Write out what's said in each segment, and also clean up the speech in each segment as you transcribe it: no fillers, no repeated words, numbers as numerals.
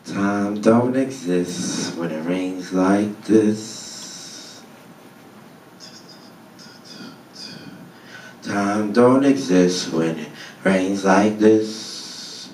Time don't exist when it rains like this. Time don't exist when it rains like this.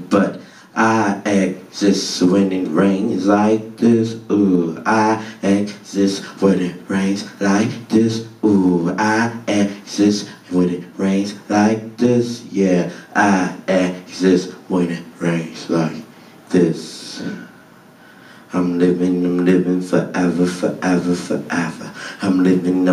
But I exist when it rains like this. Ooh, I exist when it rains like this. Ooh, I exist when it rains like this. Yeah, I exist when it rains like this. I'm living forever, forever, forever. I'm living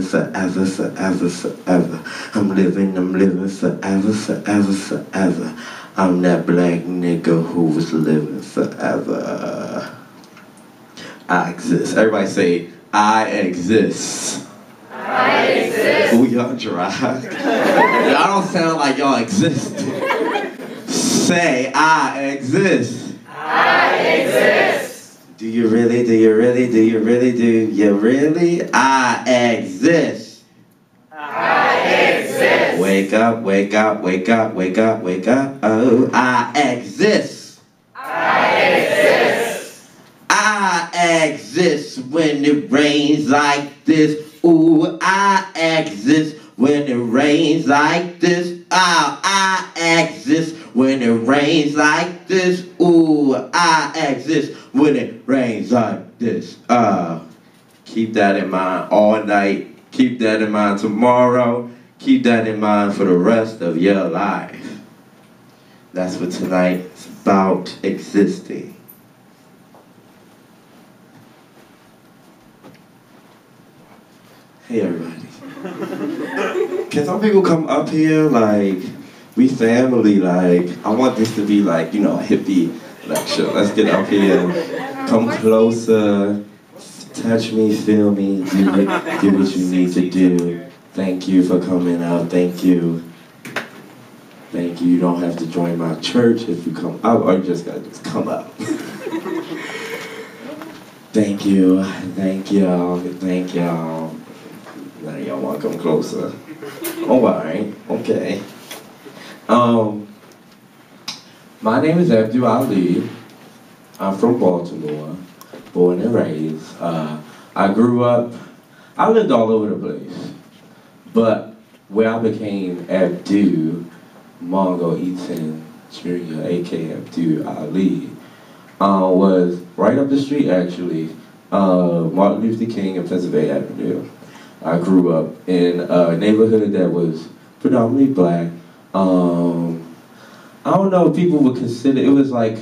forever, forever, forever. I'm living forever, forever, forever. I'm that black nigga who was living forever. I exist. Everybody say, I exist. I exist. Ooh, y'all dry. Y'all don't sound like y'all exist. Say, I exist. I exist. Do you really, do you really, do you really, do you really? I exist. I exist. Wake up, wake up, wake up, wake up, wake up. Oh, I exist. I exist. I exist when it rains like this. Ooh, I exist when it rains like this. Oh, I exist when it rains like this. Ooh, I exist when it rains like this. Keep that in mind all night. Keep that in mind tomorrow. Keep that in mind for the rest of your life. That's what tonight's about, existing. Hey everybody. Can some people come up here like, we family, like, I want this to be like, you know, a hippie lecture. Let's get up here, come closer, touch me, feel me, do what you need to do. Thank you for coming out, thank you. Thank you, you don't have to join my church if you come up, or you just gotta just come up. Thank you, thank y'all, thank y'all. Now y'all wanna come closer. Oh, alright, okay. My name is Abdu Ali. I'm from Baltimore, born and raised. I grew up, I lived all over the place, but where I became Abdu Mongo Eaton Jr., aka Abdu Ali, was right up the street actually, Martin Luther King and Pennsylvania Avenue. I grew up in a neighborhood that was predominantly black. I don't know if people would consider, it was like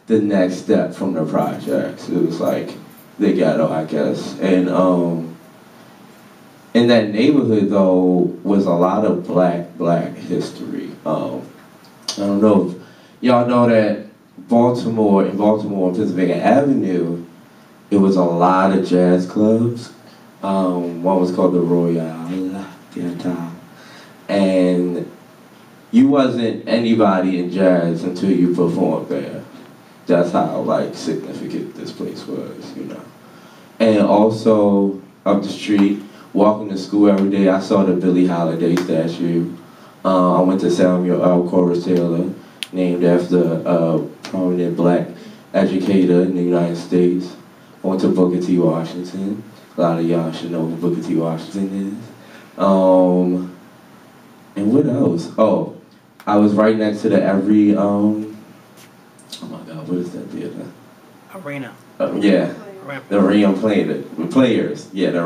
the next step from the projects. It was like the ghetto, I guess. And in that neighborhood though was a lot of black history. I don't know if y'all know that Baltimore and Pennsylvania Avenue, it was a lot of jazz clubs. One was called the Royale Theater. And you wasn't anybody in jazz until you performed there. That's how like significant this place was, you know. And also up the street, walking to school every day, I saw the Billie Holiday statue. I went to Samuel L. Corliss Taylor, named after a prominent black educator in the United States. I went to Booker T. Washington. A lot of y'all should know who Booker T. Washington is. And what else? Oh, I was right next to the oh my God, what is that theater? Arena. Yeah, the Arena Players. Yeah, the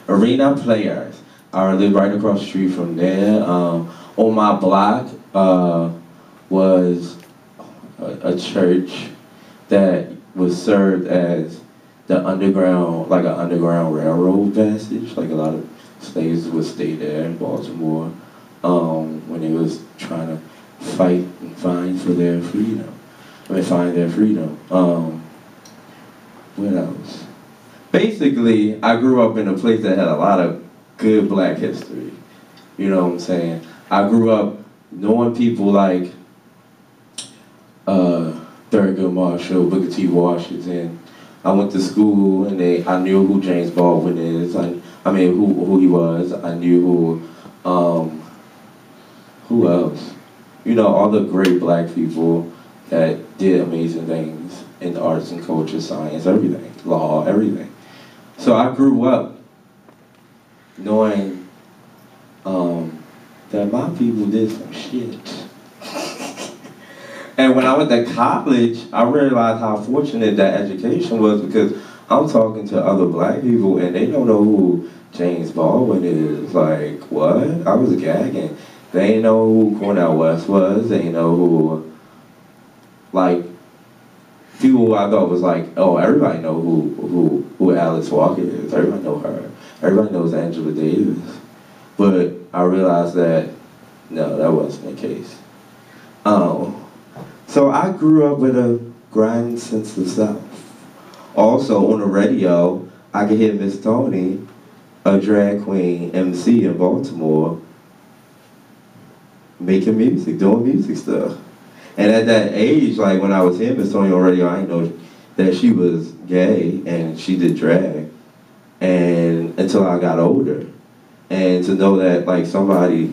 Arena Players. I lived right across the street from there. On my block was a church that was served as the underground, like an underground railroad passage. Like a lot of slaves would stay there in Baltimore when they was trying to fight and find for their freedom. Find their freedom. What else? Basically, I grew up in a place that had a lot of good black history. You know what I'm saying? I grew up knowing people like Thurgood Marshall, Booker T. Washington. I went to school and I knew who James Baldwin is. I mean who he was. I knew who else? you know, all the great black people that did amazing things in arts and culture, science, everything, law, everything. So I grew up knowing that my people did some shit. And when I went to college, I realized how fortunate that education was, because I'm talking to other black people and they don't know who James Baldwin is. Like, what? I was gagging. They didn't know who Cornel West was. They didn't know who, like, people who I thought was like, oh, everybody know who Alice Walker is. Everybody know her. Everybody knows Angela Davis. But I realized that, no, that wasn't the case. So I grew up with a grand sense of self. Also, on the radio, I could hear Miss Tony, a drag queen MC in Baltimore, making music, doing music stuff. And at that age, like when I was hearing Miss Tony on radio, I didn't know that she was gay and she did drag. And until I got older. And to know that like somebody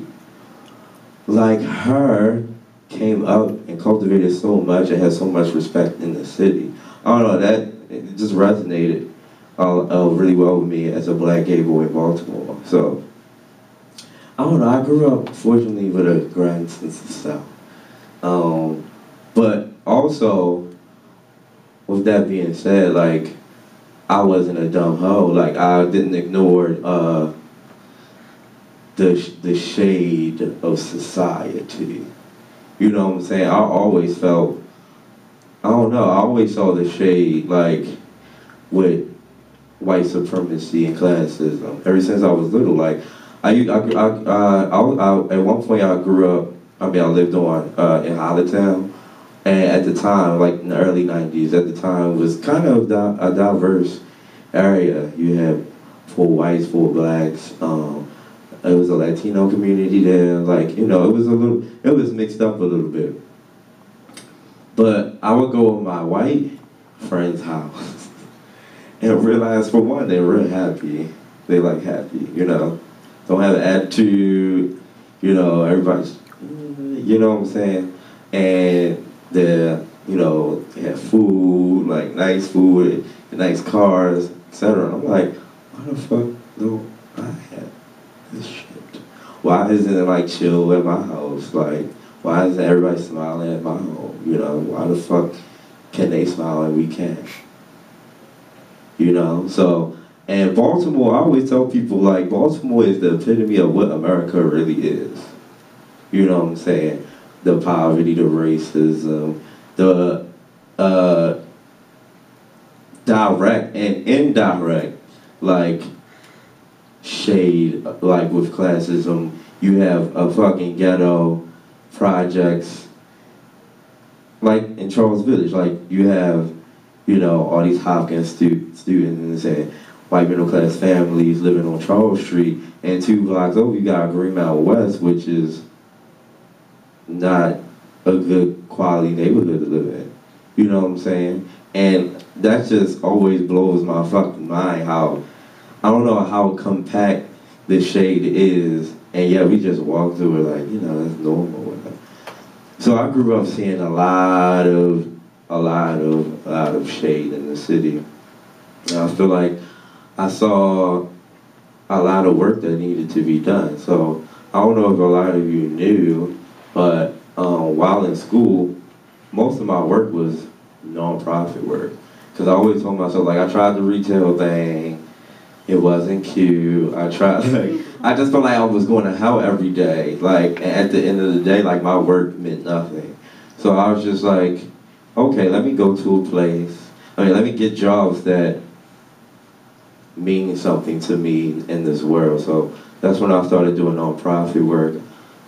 like her came up and cultivated so much and had so much respect in the city. I don't know, that it just resonated really well with me as a black gay boy in Baltimore. So, I don't know, I grew up fortunately with a grand sense of self. But also, with that being said, like, I wasn't a dumb hoe. Like, I didn't ignore the shade of society. You know what I'm saying? I always felt, I don't know, I always saw the shade, like, with white supremacy and classism. Ever since I was little, like, at one point I grew up, I lived in Hollytown, and at the time, like in the early 90s, at the time, it was kind of a diverse area. You had 4 whites, 4 blacks, it was a Latino community there, like, you know, it was mixed up a little bit. But I would go to my white friend's house and realize, for one, they're real happy. They like happy, you know. Don't have an attitude, you know, everybody's, you know what I'm saying? And they're, you know, they have food, like nice food, and nice cars, etc. And I'm like, why the fuck don't I have this shit? Why isn't it like chill at my house? Like, why isn't everybody smiling at my home? You know, why the fuck can they smile and we can't? You know, so, and Baltimore, I always tell people, like, Baltimore is the epitome of what America really is. You know what I'm saying? The poverty, the racism, the direct and indirect, like, shade, like with classism. You have a fucking ghetto projects, like in Charles Village, like you have, you know, all these Hopkins students and white middle class families living on Charles Street, and 2 blocks over you got Green Mountain West, which is not a good quality neighborhood to live in. You know what I'm saying? And that just always blows my fucking mind, how, I don't know how compact this shade is, and yeah, we just walk through it like, you know, that's normal. So I grew up seeing a lot of shade in the city. And I feel like I saw a lot of work that needed to be done. So I don't know if a lot of you knew, but while in school, most of my work was non-profit work. Because I always told myself, like, I tried the retail thing, it wasn't cute. I tried, like, I just felt like I was going to hell every day. Like, and at the end of the day, like, my work meant nothing. So I was just like, okay, let me go to a place. Let me get jobs that mean something to me in this world. So that's when I started doing nonprofit work.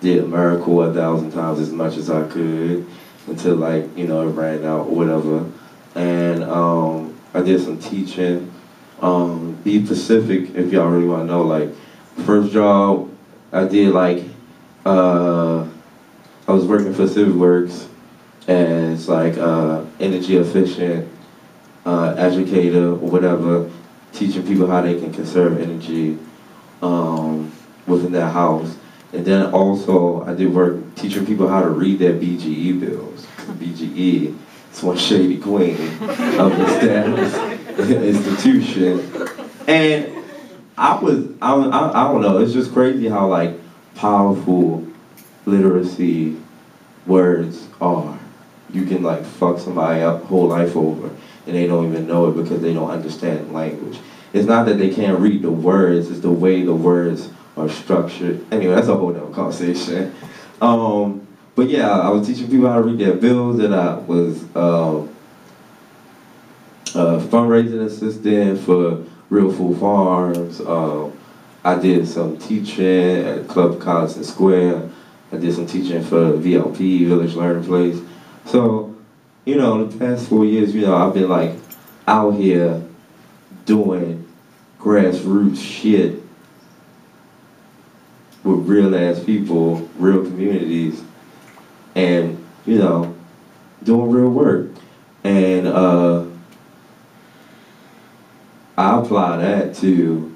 Did AmeriCorps 1,000 times as much as I could until, like, you know, it ran out or whatever. And I did some teaching. Be Pacific, if y'all really want to know, like, first job I did, like, I was working for Civic Works as, like, energy efficient educator or whatever, teaching people how they can conserve energy within their house. And then also I did work teaching people how to read their BGE bills. BGE is one shady queen of the established institution. And I don't know, it's just crazy how like powerful literacy words are. You can like fuck somebody up whole life over and they don't even know it because they don't understand language. It's not that they can't read the words, it's the way the words are structured. Anyway, that's a whole nother conversation. But yeah, I was teaching people how to read their bills, and I was a fundraising assistant for Real Food Farms. I did some teaching at Club Collison Square. I did some teaching for VLP, Village Learning Place. So, you know, the past 4 years, you know, I've been like out here doing grassroots shit with real ass people, real communities, and, you know, doing real work. And I apply that to,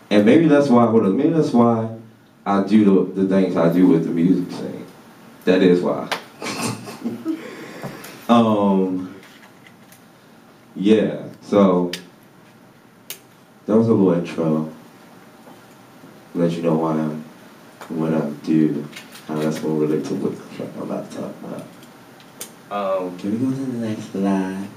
and maybe that's why, maybe that's why I do the things I do with the music scene. That is why. Yeah, so that was a little intro. Let you know why I'm, what I do, how that's going to relate to what I'm about to talk about. Can we go to the next slide?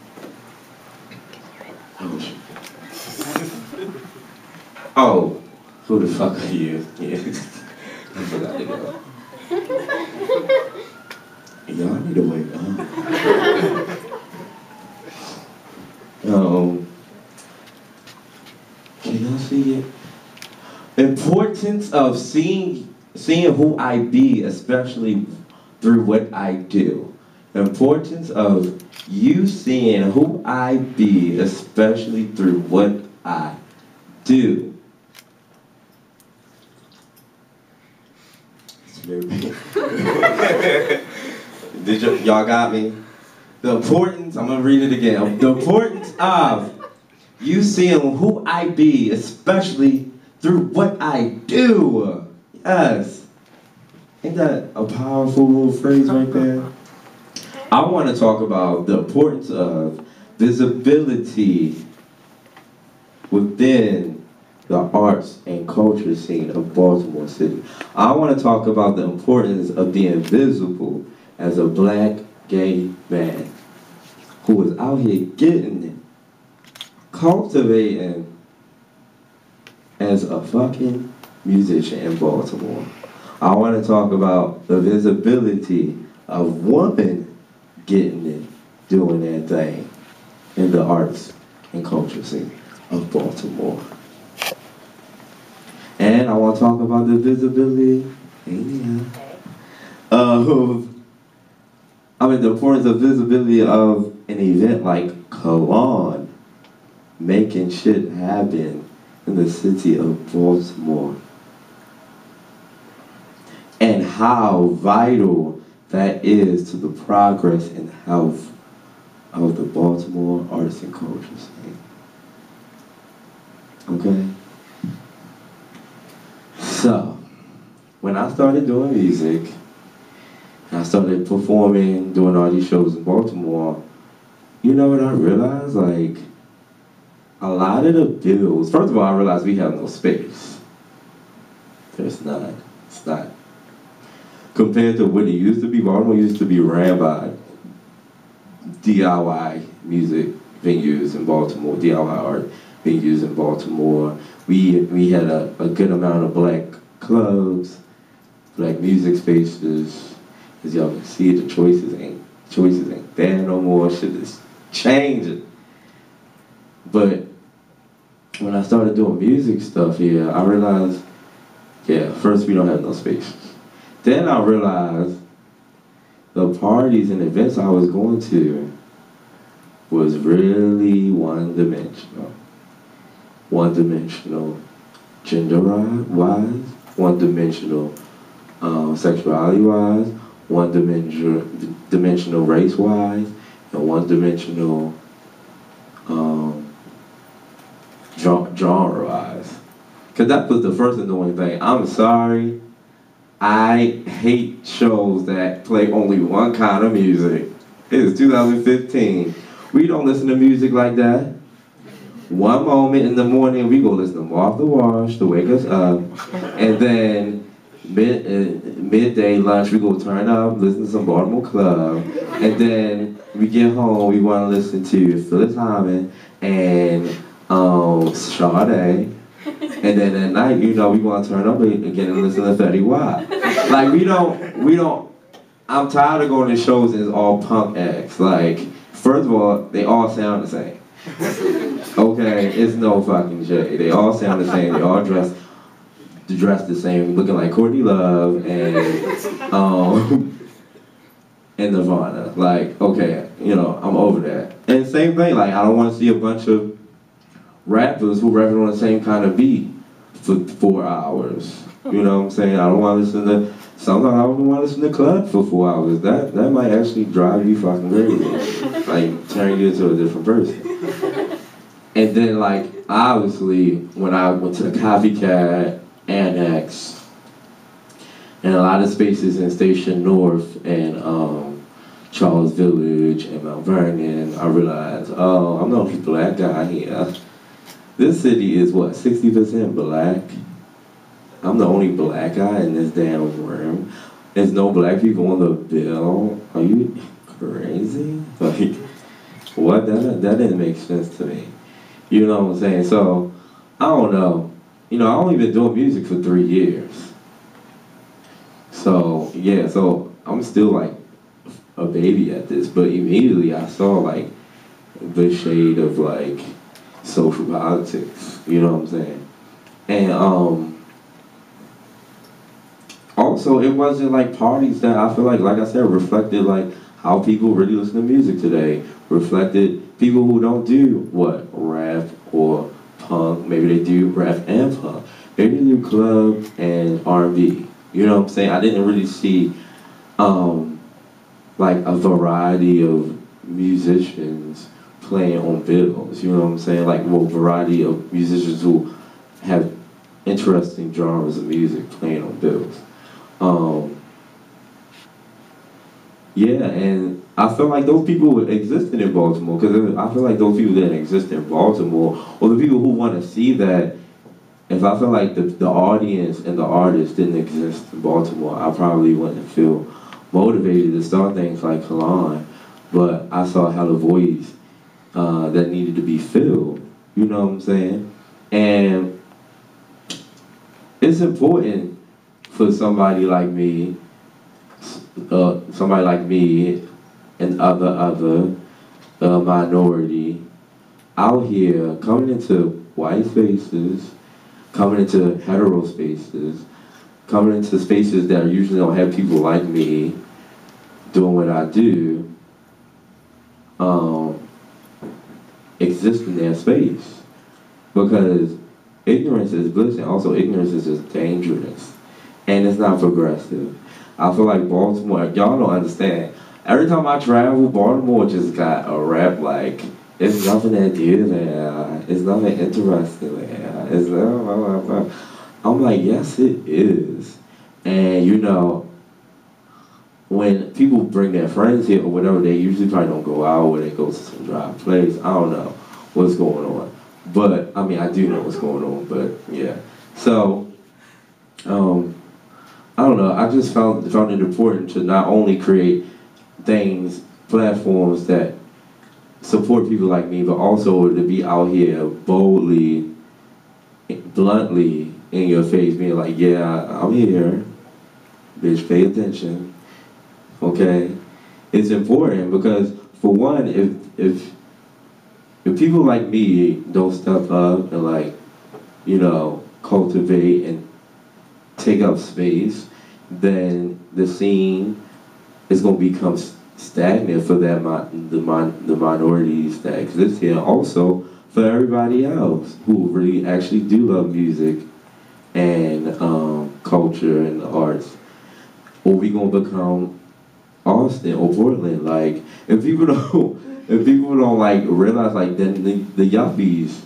Oh, who the fuck are you? Yeah. I forgot to go. Y'all need to wake up. Can y'all see it? Importance of seeing who I be, especially through what I do. Importance of you seeing who I be, especially through what I do. Y'all got me? The importance, I'm gonna read it again. The importance of you seeing who I be, especially through what I do. Yes. Ain't that a powerful little phrase right there? I want to talk about the importance of visibility within the arts and culture scene of Baltimore City. I want to talk about the importance of being visible as a black gay man who is out here getting it, cultivating as a fucking musician in Baltimore. I want to talk about the visibility of women getting it, doing their thing in the arts and culture scene of Baltimore. And I want to talk about the visibility the importance of visibility of an event like Cologne making shit happen in the city of Baltimore. And how vital that is to the progress and health of the Baltimore arts and culture scene. Okay? So, when I started doing music, I started performing, doing all these shows in Baltimore, you know what I realized? Like, a lot of the bills, first of all, I realized we have no space. There's none. It's not. Compared to what it used to be, Baltimore used to be ran by DIY music venues in Baltimore, DIY art venues in Baltimore. We had a good amount of black clubs, black music spaces. As y'all can see, the choices ain't there no more. Shit is changing. But when I started doing music stuff here, I realized, yeah, first we don't have no spaces. Then I realized the parties and events I was going to was really one-dimensional. One-dimensional gender-wise, one-dimensional sexuality-wise, one-dimensional race-wise, and one-dimensional genre-wise. Because that was the first annoying thing. I'm sorry, I hate shows that play only one kind of music. It is 2015. We don't listen to music like that. One moment in the morning, we go listen to Martha Wash to wake us up. And then midday lunch, we go turn up, listen to some Baltimore Club. And then we get home, we want to listen to Phyllis Hyman and Sade. And then at night, you know, we want to turn up again and listen to 30 Watt. Like, we don't, I'm tired of going to shows and it's all punk acts. Like, first of all, they all sound the same. Okay, it's no fucking shade. They all sound the same. They all dress the same, looking like Courtney Love and Nirvana. Like, okay, you know, I'm over that. And same thing, like, I don't want to see a bunch of rappers who rapping on the same kind of beat for 4 hours. You know what I'm saying? I don't want to listen to, sometimes I don't want to listen to club for 4 hours. That might actually drive you fucking crazy. Like, turn you into a different person. And then, like, obviously, when I went to the Copycat, Annex, and a lot of spaces in Station North and Charles Village and Mount Vernon, I realized, oh, I'm the only black guy here. This city is, what, 60% black? I'm the only black guy in this damn room. There's no black people on the bill. Are you crazy? Like, what? That didn't make sense to me. You know what I'm saying? So, I don't know. You know, I've only been doing music for 3 years. So, yeah, so I'm still like a baby at this, but immediately I saw like the shade of like social politics, you know what I'm saying? And also it wasn't like parties that I feel like I said, reflected like how people really listen to music today. Reflected people who don't do what? Rap or punk. Maybe they do rap and punk. Maybe they do club and R&B. You know what I'm saying? I didn't really see like a variety of musicians playing on bills. You know what I'm saying? Like, well, variety of musicians who have interesting genres of music playing on bills. Yeah, and I feel like those people existed in Baltimore, because I feel like those people didn't exist in Baltimore, or the people who want to see that, if I feel like the audience and the artists didn't exist in Baltimore, I probably wouldn't feel motivated to start things like Kalon, but I saw hella voids that needed to be filled, you know what I'm saying? And it's important for somebody like me and other minority out here coming into white spaces, coming into hetero spaces, coming into spaces that usually don't have people like me doing what I do, exist in their space. Because ignorance is bliss, and also ignorance is just dangerous. And it's not progressive. I feel like Baltimore, y'all don't understand. Every time I travel, Baltimore just got a rap like, it's nothing to do there. It's nothing interesting there. It's blah, blah, blah. I'm like, yes, it is. And you know, when people bring their friends here or whatever, they usually probably don't go out, or they go to some dry place. I don't know what's going on. But, I mean, I do know what's going on, but yeah. So, I don't know, I just found it important to not only create things, platforms that support people like me, but also to be out here boldly, bluntly in your face, being like, yeah, I'm here, bitch, pay attention, okay? It's important because, for one, if people like me don't step up and like, you know, cultivate and take up space, then the scene is going to become stagnant for that the minorities that exist here, and also for everybody else who really actually do love music and culture and the arts. Or we going to become Austin or Portland. Like, if people don't like realize, like, then the yuppies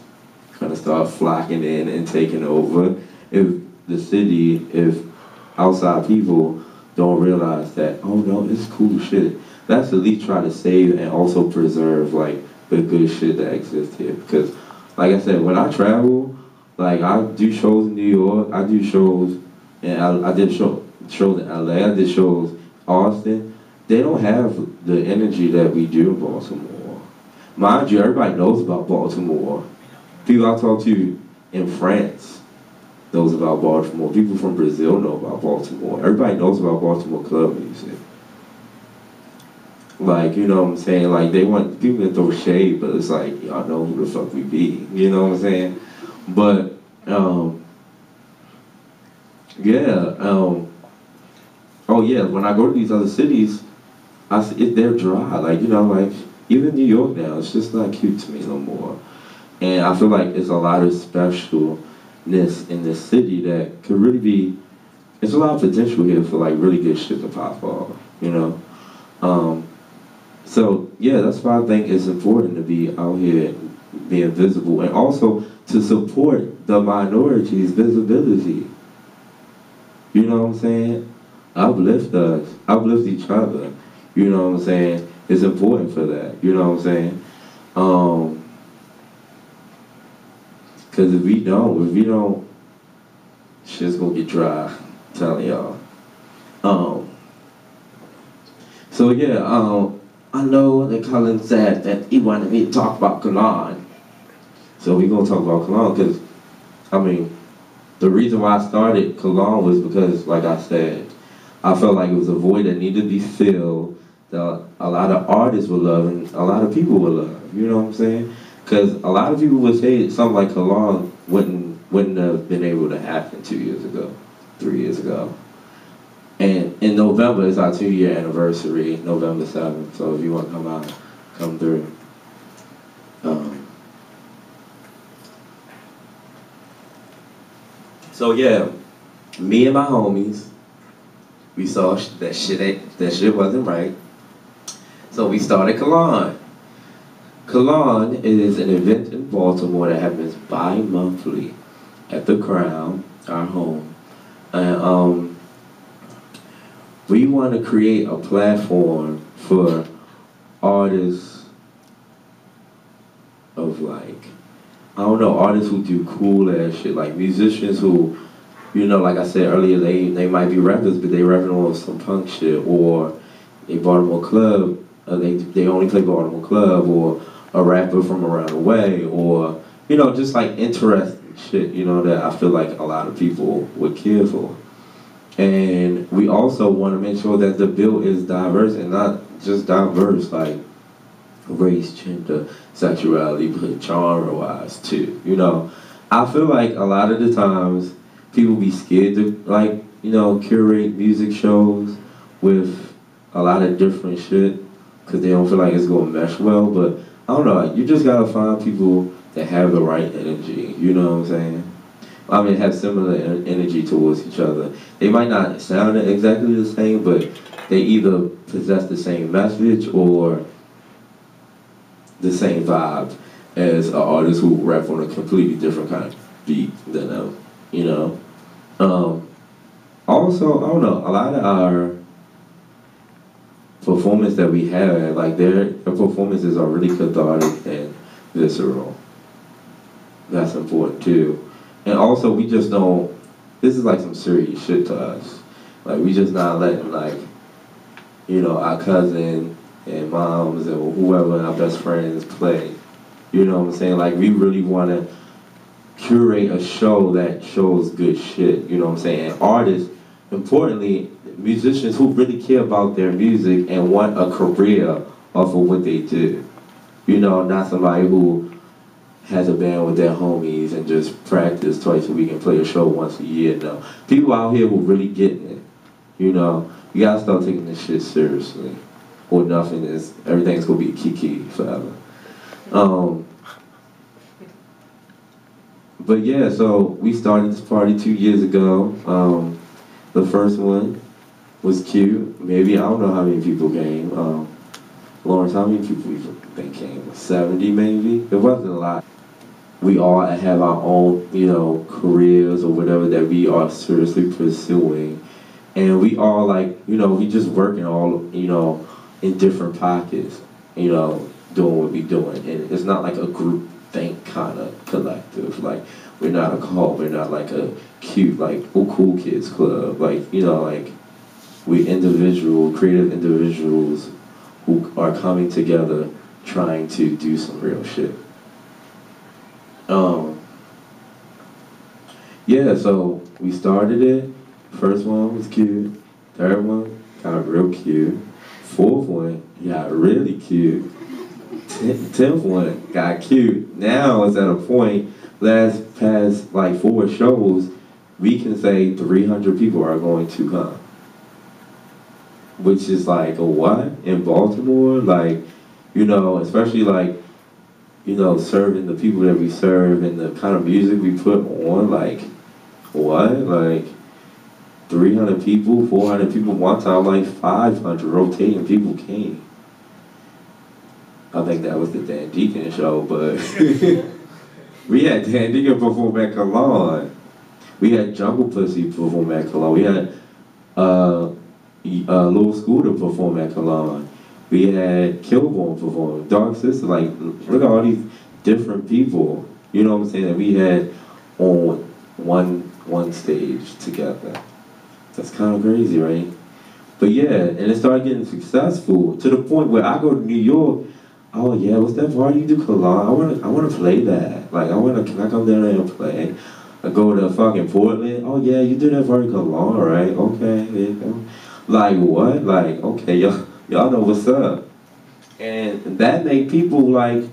kind of start flocking in and taking over. If outside people don't realize that, oh no, it's cool shit. Let's at least try to save and also preserve like the good shit that exists here. Because like I said, when I travel, like I do shows in New York, I do shows, and I did shows in LA, I did shows in Austin. They don't have the energy that we do in Baltimore. Mind you, everybody knows about Baltimore. People I talk to in France knows about Baltimore. People from Brazil know about Baltimore. Everybody knows about Baltimore club music. Like, you know what I'm saying? Like, they want people to throw shade, but it's like, y'all know who the fuck we be. You know what I'm saying? But, yeah, oh yeah, when I go to these other cities, I see they're dry. Like, you know, like, even New York now, it's just not cute to me no more. And I feel like it's a lot of specialness in this city that could really be, there's a lot of potential here for like really good shit to pop off, you know? So yeah, that's why I think it's important to be out here being visible and also to support the minorities' visibility. You know what I'm saying? Uplift us, uplift each other. You know what I'm saying? It's important for that. You know what I'm saying? Cause if we don't, shit's gonna get dry. I'm telling y'all. So yeah, I know that Colin said that he wanted me to talk about Cologne. So we're gonna talk about Cologne because, I mean, the reason why I started Cologne was because, like I said, I felt like it was a void that needed to be filled that a lot of artists would love and a lot of people would love. You know what I'm saying? Because a lot of people would say something like Cologne wouldn't have been able to happen 2 years ago, 3 years ago. And in November is our 2-year anniversary, November 7th. So if you want to come out, come through. So yeah, me and my homies, we saw that shit wasn't right. So we started Cologne. Cologne is an event in Baltimore that happens bi-monthly at the Crown, our home. And we want to create a platform for artists of like, I don't know, artists who do cool ass shit, like musicians who, you know, like I said earlier, they might be rappers, but they rapping on some punk shit, or a Baltimore club, they only play Baltimore club, or a rapper from around the way, or, you know, just like interesting shit, you know, that I feel like a lot of people would care for. And we also want to make sure that the bill is diverse, and not just diverse like race, gender, sexuality, but genre-wise too. You know, I feel like a lot of the times people be scared to like, you know, curate music shows with a lot of different shit because they don't feel like it's gonna mesh well. But I don't know, you just gotta find people that have the right energy. You know what I'm saying? I mean, have similar energy towards each other. They might not sound exactly the same, but they either possess the same message or the same vibe as an artist who rap on a completely different kind of beat than them, you know? Also, I don't know, a lot of our performance that we have, like their performances are really cathartic and visceral. That's important too. And also, we just don't, this is like some serious shit to us. Like, we just not letting, like, you know, our cousin and moms and whoever, our best friends play. You know what I'm saying? Like, we really want to curate a show that shows good shit. You know what I'm saying? And artists, importantly, musicians who really care about their music and want a career off of what they do. You know, not somebody who has a band with their homies and just practice twice a week and play a show once a year. No, people out here who really getting it. You know, you gotta start taking this shit seriously, or everything's gonna be kiki forever. But yeah, so we started this party 2 years ago. The first one was cute. Maybe, I don't know how many people came. Lawrence, how many people you think came? 70 maybe? It wasn't a lot. We all have our own, you know, careers or whatever that we are seriously pursuing. And we all like, you know, we just working all, you know, in different pockets, you know, doing what we doing. And it's not like a group think kind of collective. Like, we're not a cult, we're not like a cute, like, oh, cool kids club. Like, you know, like, we creative individuals who are coming together trying to do some real shit. Yeah, so we started it. First one was cute. Third one got real cute. Fourth one got really cute. 10th one got cute. Now it's at a point, past like 4 shows, we can say 300 people are going to come. Which is like a what? In Baltimore? Like, you know, especially like, you know, serving the people that we serve and the kind of music we put on, like, what? Like, 300 people, 400 people, one time like 500 rotating people came. I think that was the Dan Deacon show, but we had Dan Deacon perform at Cologne. We had Jungle Pussy perform at Cologne. We had Lil Scooter perform at Cologne. We had Killbone perform, Dark Sister. Like, look at all these different people, you know what I'm saying, that we had on one stage together. That's kind of crazy, right? But yeah, and it started getting successful to the point where I go to New York. Oh yeah, what's that party you do, Cologne? I wanna play that. Like, can I come down there and play? I go to fucking Portland. Oh yeah, you do that party, Cologne, right? Okay, there you go. Like what? Like, okay, y'all know what's up. And that make people like,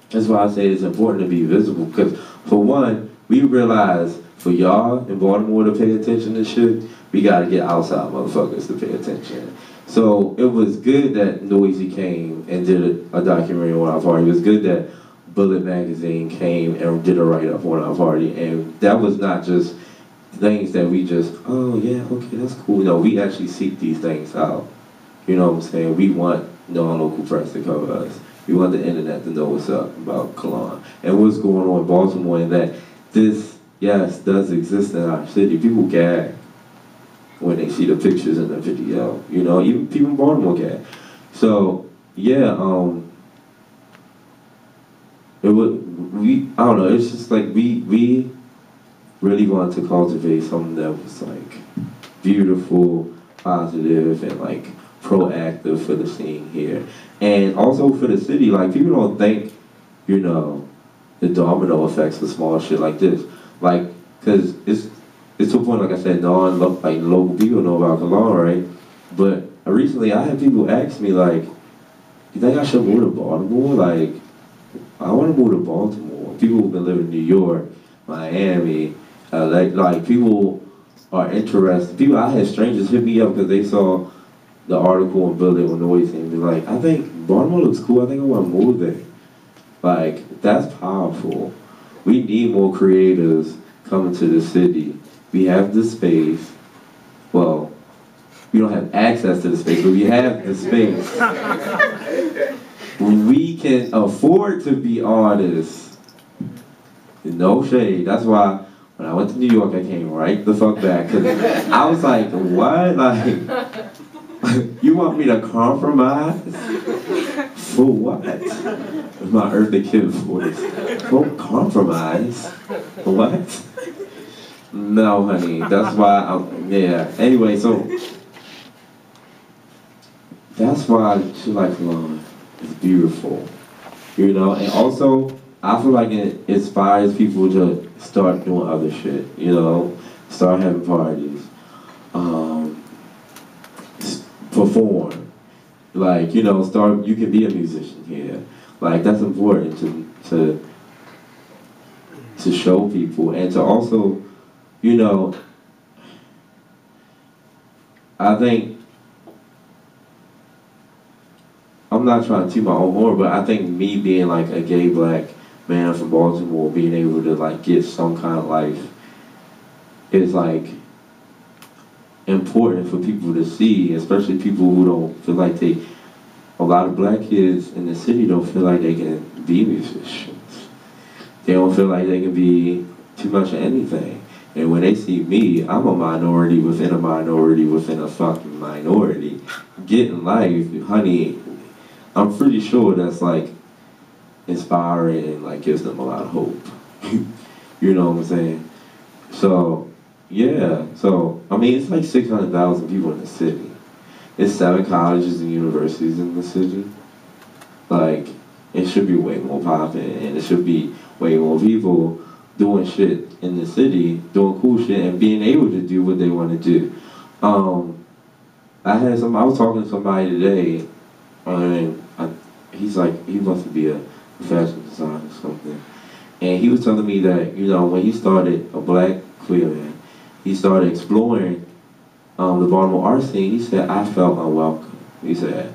that's why I say it's important to be visible, because for one, we realize for y'all in Baltimore to pay attention to shit, we gotta get outside motherfuckers to pay attention. So it was good that Noisy came and did a documentary on our party. It was good that Bullet Magazine came and did a write-up on our party. And that was not just things that we just, oh yeah, okay, that's cool. No, we actually seek these things out. You know what I'm saying? We want non-local press to cover us. We want the internet to know what's up about Cologne and what's going on in Baltimore, and that this, yes, does exist in our city. People gag when they see the pictures in the video. You know, even people in Baltimore gag. So, yeah, I don't know, it's just like we really wanted to cultivate something that was like beautiful, positive, and like proactive for the scene here. And also for the city, like people don't think, you know, the domino effects of small shit like this. Like, cause it's to a point, like I said, local people know about Cologne, right? But recently I had people ask me like, you think I should move to Baltimore? Like, I want to move to Baltimore. People who've been living in New York, Miami, like people are interested. People, I had strangers hit me up because they saw the article on Building with Noise and be like, I think Baltimore looks cool. I think I want to move there. Like, that's powerful. We need more creators coming to the city. We have the space. Well, we don't have access to the space, but we have the space. We can afford to be artists. No shade. That's why when I went to New York, I came right the fuck back. Cause I was like, what? Like, you want me to compromise? For what? My earthly kid voice. For compromise? What? No, honey. That's why yeah. Anyway, so that's why she like Cologne. It's beautiful, you know, and also I feel like it inspires people to start doing other shit, you know, start having parties, perform, like, you know, you can be a musician here, like that's important to show people, and to also, you know, I think, I'm not trying to toot my own horn, but I think me being like a gay black man from Baltimore, being able to like get some kind of life is like important for people to see, especially people who don't feel like a lot of black kids in the city don't feel like they can be musicians. They don't feel like they can be too much of anything. And when they see me, I'm a minority within a minority within a fucking minority. Getting life, honey, I'm pretty sure that's like inspiring and like gives them a lot of hope. You know what I'm saying? So, yeah. So, I mean, it's like 600,000 people in the city. It's 7 colleges and universities in the city. Like, it should be way more popping, and it should be way more people doing shit in the city, doing cool shit, and being able to do what they want to do. I was talking to somebody today, and he's like, he wants to be a fashion designer or something. And he was telling me that, you know, when he started, a black queer man, he started exploring the Baltimore art scene. He said, I felt unwelcome. He said,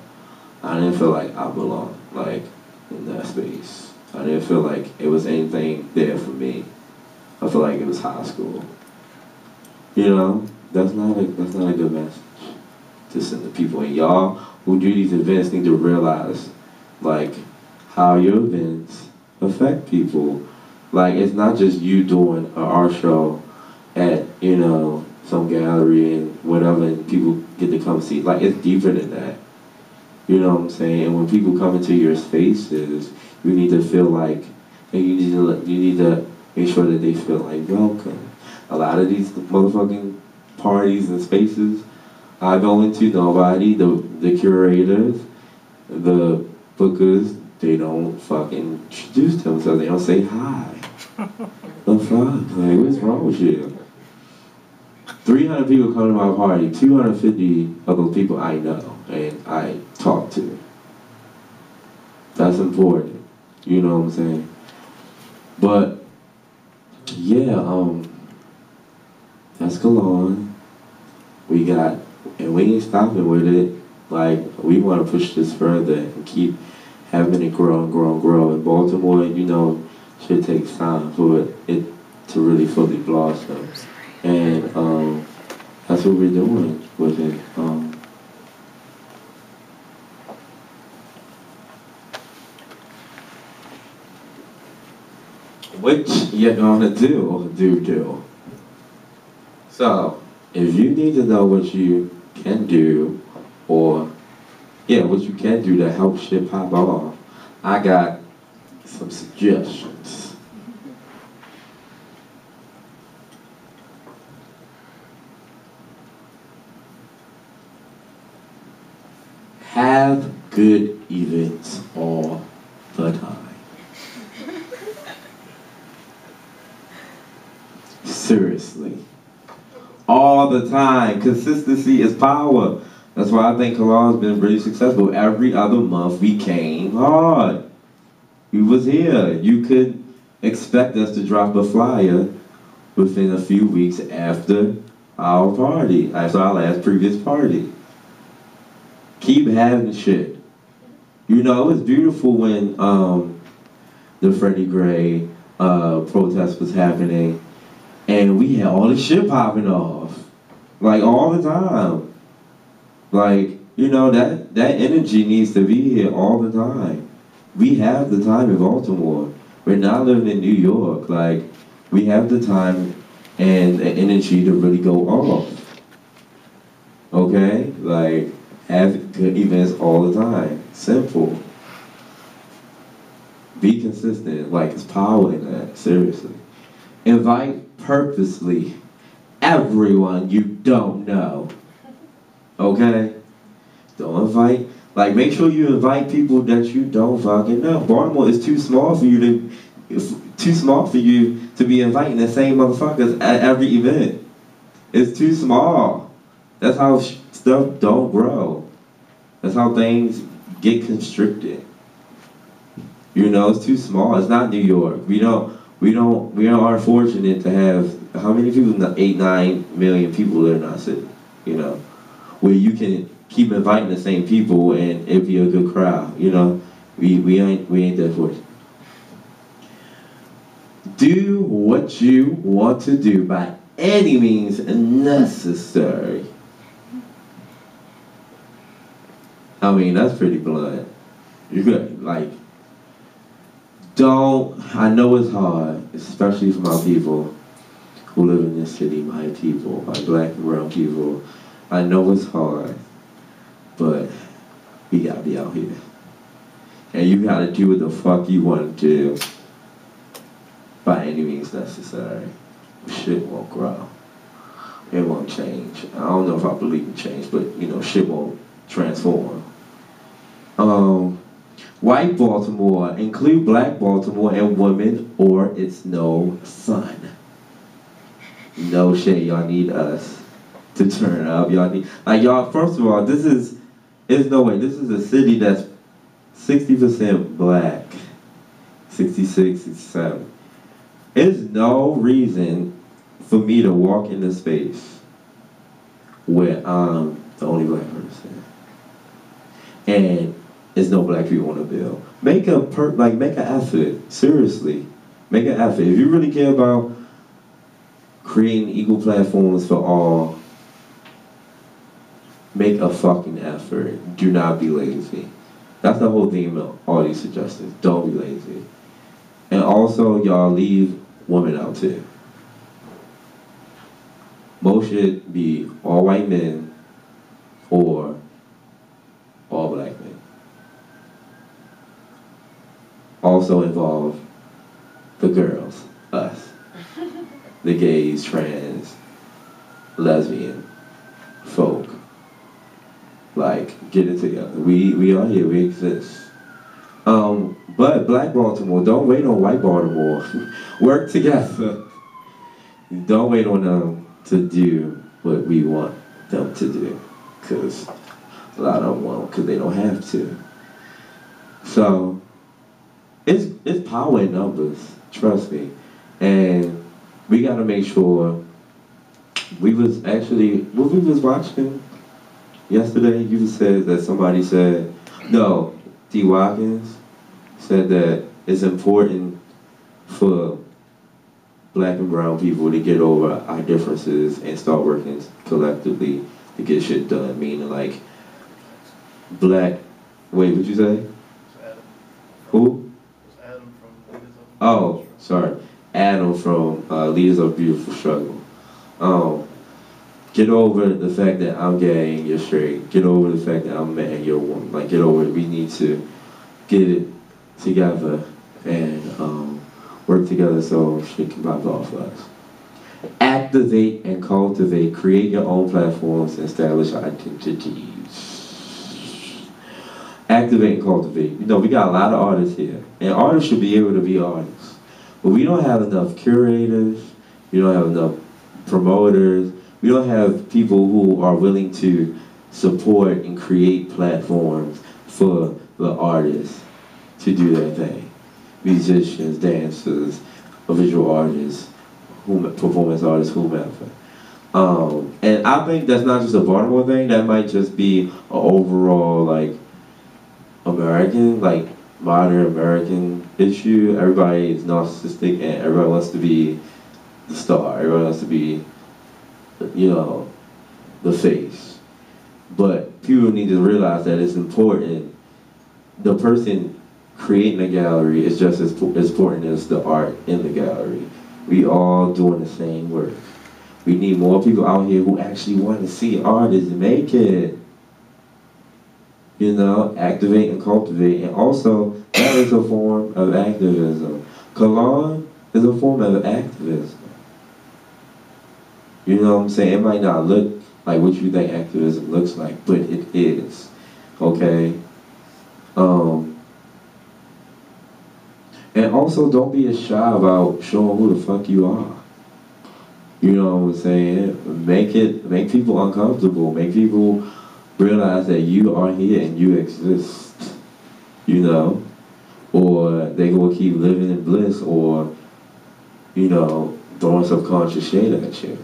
I didn't feel like I belonged, like, in that space. I didn't feel like it was anything there for me. I feel like it was high school. You know, that's not a good message to send to people. And y'all who do these events need to realize, like, how your events affect people. Like, it's not just you doing an art show at, you know, some gallery and whatever, and people get to come see. Like, it's deeper than that. You know what I'm saying? And when people come into your spaces, you need to feel like, and you need to make sure that they feel like welcome. A lot of these motherfucking parties and spaces I go into, nobody, the curators, the bookers, they don't fucking introduce themselves. They don't say hi. The fuck? Like, what's wrong with you? 300 people come to my party, 250 of those people I know and I talk to. That's important. You know what I'm saying? But, yeah, let's go on. We ain't stopping with it. Like, we want to push this further and keep having it grow and grow and grow. In Baltimore, you know, shit takes time for it to really fully blossom. And that's what we're doing with it. Which you're gonna do. So, if you need to know what you can do, or what you can do to help shit pop off, I got some suggestions. Have good events all the time. Seriously. All the time. Consistency is power. That's why I think Cologne has been really successful. Every other month we came hard. We was here. You could expect us to drop a flyer within a few weeks after our party, after our last previous party. Keep having shit. You know, it was beautiful when the Freddie Gray protest was happening, and we had all this shit popping off, like all the time. Like, you know, that energy needs to be here all the time. We have the time in Baltimore. We're not living in New York. Like, we have the time and the energy to really go off. Okay? Like, have good events all the time. Simple. Be consistent. Like, it's power in that. Seriously. Invite purposely everyone you don't know. Okay? Don't invite. Like, make sure you invite people that you don't fucking know. Baltimore is too small for you to be inviting the same motherfuckers at every event. It's too small. That's how stuff don't grow. That's how things get constricted. You know, it's too small. It's not New York. We are fortunate to have, how many people? 8, 9 million people live in our city. You know, where you can keep inviting the same people and it'd be a good crowd. You know, we ain't that fortunate. Do what you want to do by any means necessary. I mean, that's pretty blunt. You could, like, I know it's hard, especially for my people who live in this city, my people, my black and brown people. I know it's hard, but we gotta be out here. And you gotta do what the fuck you want to do by any means necessary. Shit won't grow. It won't change. I don't know if I believe in change, but you know, shit won't transform. White Baltimore, include black Baltimore and women, or it's no sun. No shit, y'all need us to turn up. Y'all need, like y'all, first of all, there's no way, this is a city that's 60% black, 66, 67. There's no reason for me to walk into space where I'm the only black person. And there's no black people on the bill. Make an effort. Seriously. Make an effort. If you really care about creating equal platforms for all, make a fucking effort. Do not be lazy. That's the whole theme of all these suggestions. Don't be lazy. And also, y'all leave women out too. Most should be all white men or all black men. Also involve the girls, us, the gays, trans, lesbian, folk. Like, get it together. We are here, we exist. But black Baltimore, don't wait on white Baltimore. Work together. Don't wait on them to do what we want them to do. Because a lot of them won't, because they don't have to. So, it's power in numbers, trust me. And we gotta make sure, we was watching yesterday, you said that somebody said, no, D. Watkins said that it's important for black and brown people to get over our differences and start working collectively to get shit done. Meaning like, wait, what'd you say? Who? Adam from Leaders of Oh, sorry. Adam from Leaders of Beautiful Struggle. Get over the fact that I'm gay and you're straight. Get over the fact that I'm a man and you're a woman. Like, get over it. We need to get it together and work together so shit can pop off for us. Activate and cultivate. Create your own platforms and establish identities. Activate and cultivate. You know, we got a lot of artists here. And artists should be able to be artists. But we don't have enough curators. We don't have enough promoters. We don't have people who are willing to support and create platforms for the artists to do their thing. Musicians, dancers, visual artists, performance artists, whomever. And I think that's not just a Baltimore thing, that might just be an overall, like, American, like, modern American issue. Everybody is narcissistic and everybody wants to be the star. Everybody wants to be, you know, the face. But people need to realize that it's important. The person creating a gallery is just as important as the art in the gallery. We all doing the same work. We need more people out here who actually want to see artists make it. You know, activate and cultivate. And also, that is a form of activism. Cologne is a form of activism. You know what I'm saying? It might not look like what you think activism looks like, but it is. Okay? And also, don't be as shy about showing who the fuck you are. You know what I'm saying? Make people uncomfortable. Make people realize that you are here and you exist. You know? Or they gonna keep living in bliss, or, you know, throwing subconscious shade at you.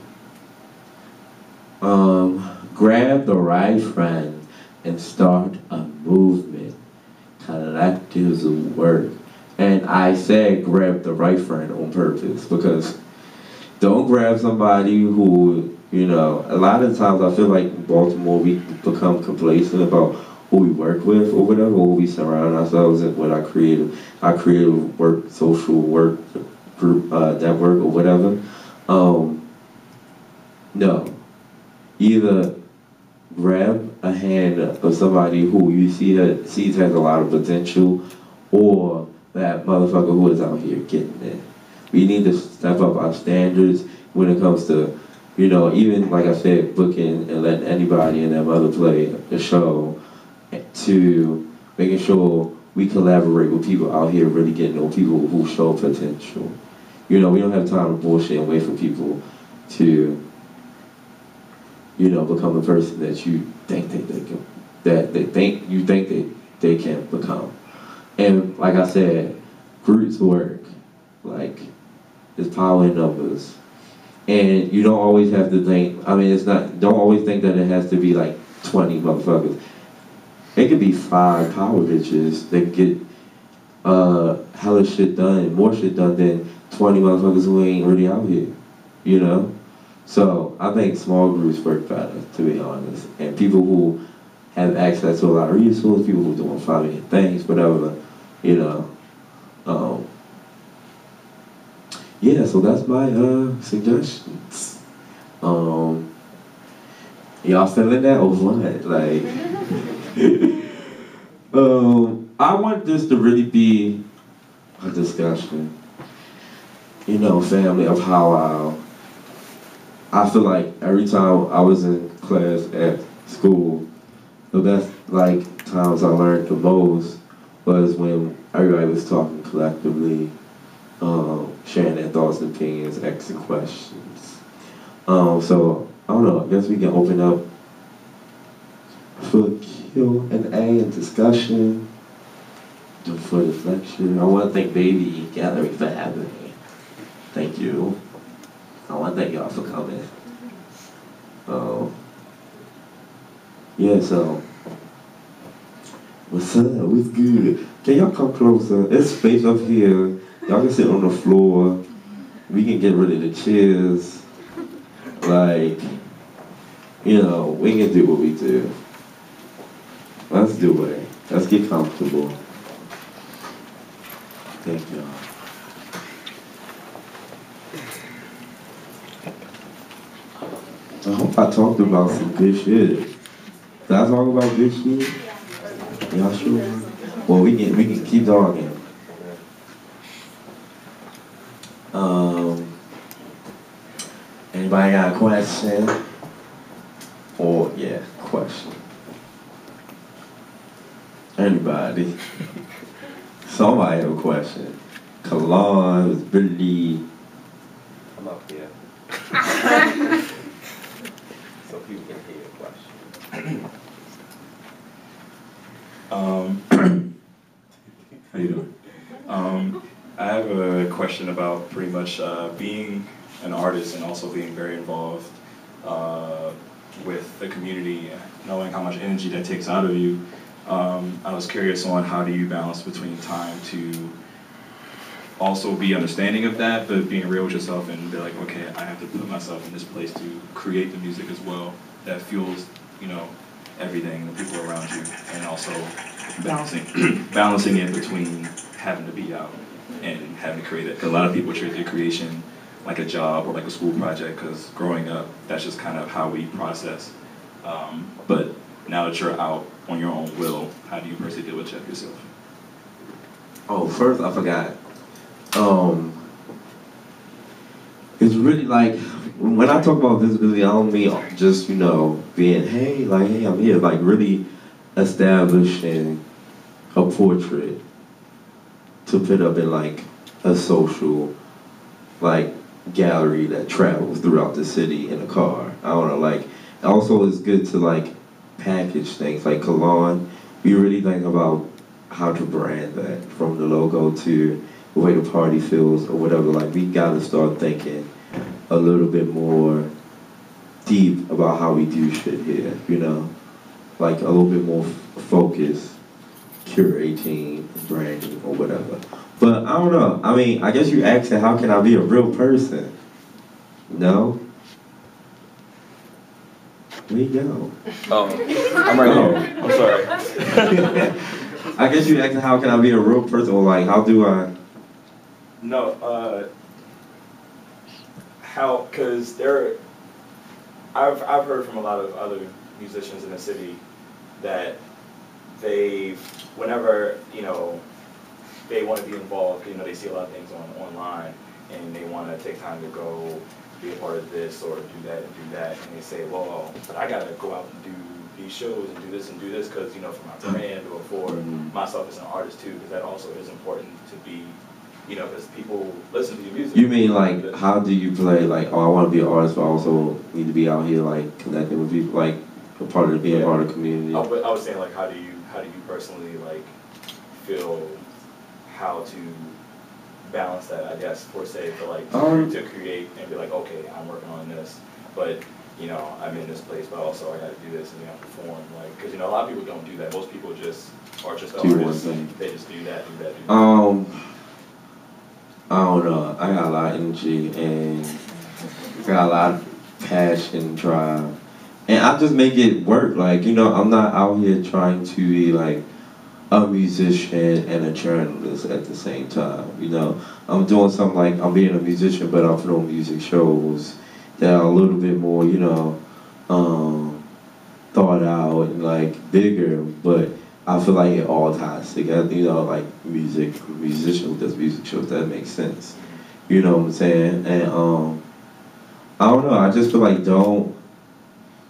Grab the right friend and start a movement. Collective work. And I said grab the right friend on purpose, because don't grab somebody who, you know, a lot of times I feel like in Baltimore we become complacent about who we work with or whatever, who we surround ourselves with our creative work, social work group, network or whatever. No. Either grab a hand of somebody who you sees has a lot of potential, or that motherfucker who is out here getting it. We need to step up our standards when it comes to, you know, even like I said, booking and letting anybody in that mother play the show, to making sure we collaborate with people out here really getting to know people who show potential. You know, we don't have time to bullshit and wait for people to, you know, become the person that you think they can, that they can become. And like I said, groups work. Like, there's power in numbers. And you don't always have to think, I mean, don't always think that it has to be like 20 motherfuckers. It could be 5 power bitches that get hella shit done, more shit done than 20 motherfuckers who ain't really out here, you know? So I think small groups work better, to be honest. And people who have access to a lot of resources, people who are doing 5 million things, whatever, you know. Yeah, so that's my suggestions. Y'all feeling that or what? Like, I want this to really be a discussion, you know, family, of how I feel like every time I was in class at school, the best like times I learned the most was when everybody was talking collectively, sharing their thoughts and opinions, asking questions. So I don't know, I guess we can open up for Q&A and discussion for this lecture. I want to thank Baby Gallery for having me. Thank you. I want to thank y'all for coming. Yeah, so what's up? What's good? Can y'all come closer? There's space up here. Y'all can sit on the floor. We can get rid of the chairs. Like, you know, we can do what we do. Let's do it. Let's get comfortable. Thank y'all. I hope I talked about some good shit. Did I talk about good shit? Y'all sure? Well, we can keep talking. Anybody got a question? Or yeah, question. Anybody? Somebody have a question. Kalon, Billy. Come up here. So people can hear your question. How you doing? I have a question about pretty much being an artist and also being very involved with the community, knowing how much energy that takes out of you. I was curious on how do you balance between time to also be understanding of that, but being real with yourself and be like, okay, I have to put myself in this place to create the music as well that fuels, you know, everything, the people around you, and also balancing it between having to be out and having to create it. Because a lot of people treat their creation like a job or like a school project, because growing up, that's just kind of how we process. But now that you're out on your own will, how do you personally deal with it yourself? Oh, first I forgot. It's really like, when I talk about visibility, I don't mean just, you know, being, hey, I'm here. Like, really establishing a portrait to put up in, like, a social, like, gallery that travels throughout the city in a car. I don't know, like, also it's good to, like, package things. Like, Cologne, we really think about how to brand that, from the logo to the way the party feels or whatever. Like, we gotta start thinking a little bit more deep about how we do shit here, you know? Like, a little bit more focused, curating, branding, or whatever. But I don't know. I mean, I guess you asking, how can I be a real person? No? Where you go? I'm right here. I'm sorry. I guess you asking, how can I be a real person? Or like, how do I? No, how, because I've heard from a lot of other musicians in the city that whenever, you know, they want to be involved, you know, they see a lot of things online, and they want to take time to go be a part of this or do that and do that, and they say, well, but I gotta go out and do these shows and do this because, you know, for my brand or for myself as an artist too, because that also is important to be, you know, because people listen to your music. You mean like, how do you play, like, oh, I want to be an artist, but I also need to be out here, like, connecting with people, like, a part of being a part of the community? I was saying, like, how do you personally, like, feel how to balance that, I guess, for like, to create and be like, okay, I'm working on this, but, you know, I'm in this place, but also I got to do this and, you know, perform, like, because, you know, a lot of people don't do that. Most people just are just artists. They just do that, do that, do that. I don't know. I got a lot of energy and got a lot of passion and drive. And I just make it work. Like, you know, I'm not out here trying to be like a musician and a journalist at the same time. You know, I'm doing something like I'm being a musician, but I'm doing music shows that are a little bit more, you know, thought out and like bigger, but I feel like it all ties together, you know, like musician who does music shows, that makes sense. You know what I'm saying? And I don't know, I just feel like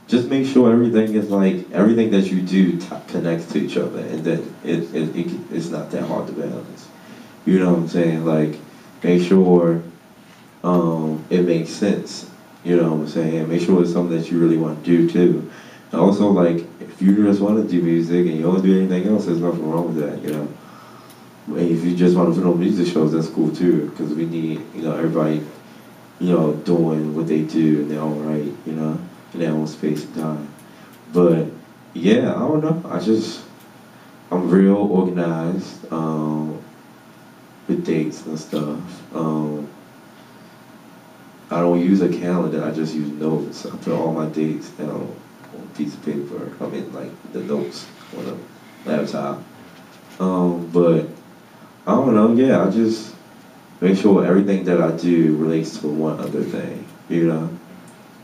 just make sure everything is like, everything that you do connects to each other, and then it's not that hard to balance. You know what I'm saying? Like, make sure it makes sense. You know what I'm saying? Make sure it's something that you really want to do too. And also, like, if you just want to do music and you don't do anything else, there's nothing wrong with that, you know? And if you just want to put on music shows, that's cool too, because we need, you know, everybody, you know, doing what they do in their own right, you know, in their own space and time. But, yeah, I don't know. I'm real organized with dates and stuff. I don't use a calendar, I just use notes. I put all my dates down on a piece of paper. I mean, like, the notes on the laptop. But, I don't know, yeah, I just make sure everything that I do relates to one other thing, you know?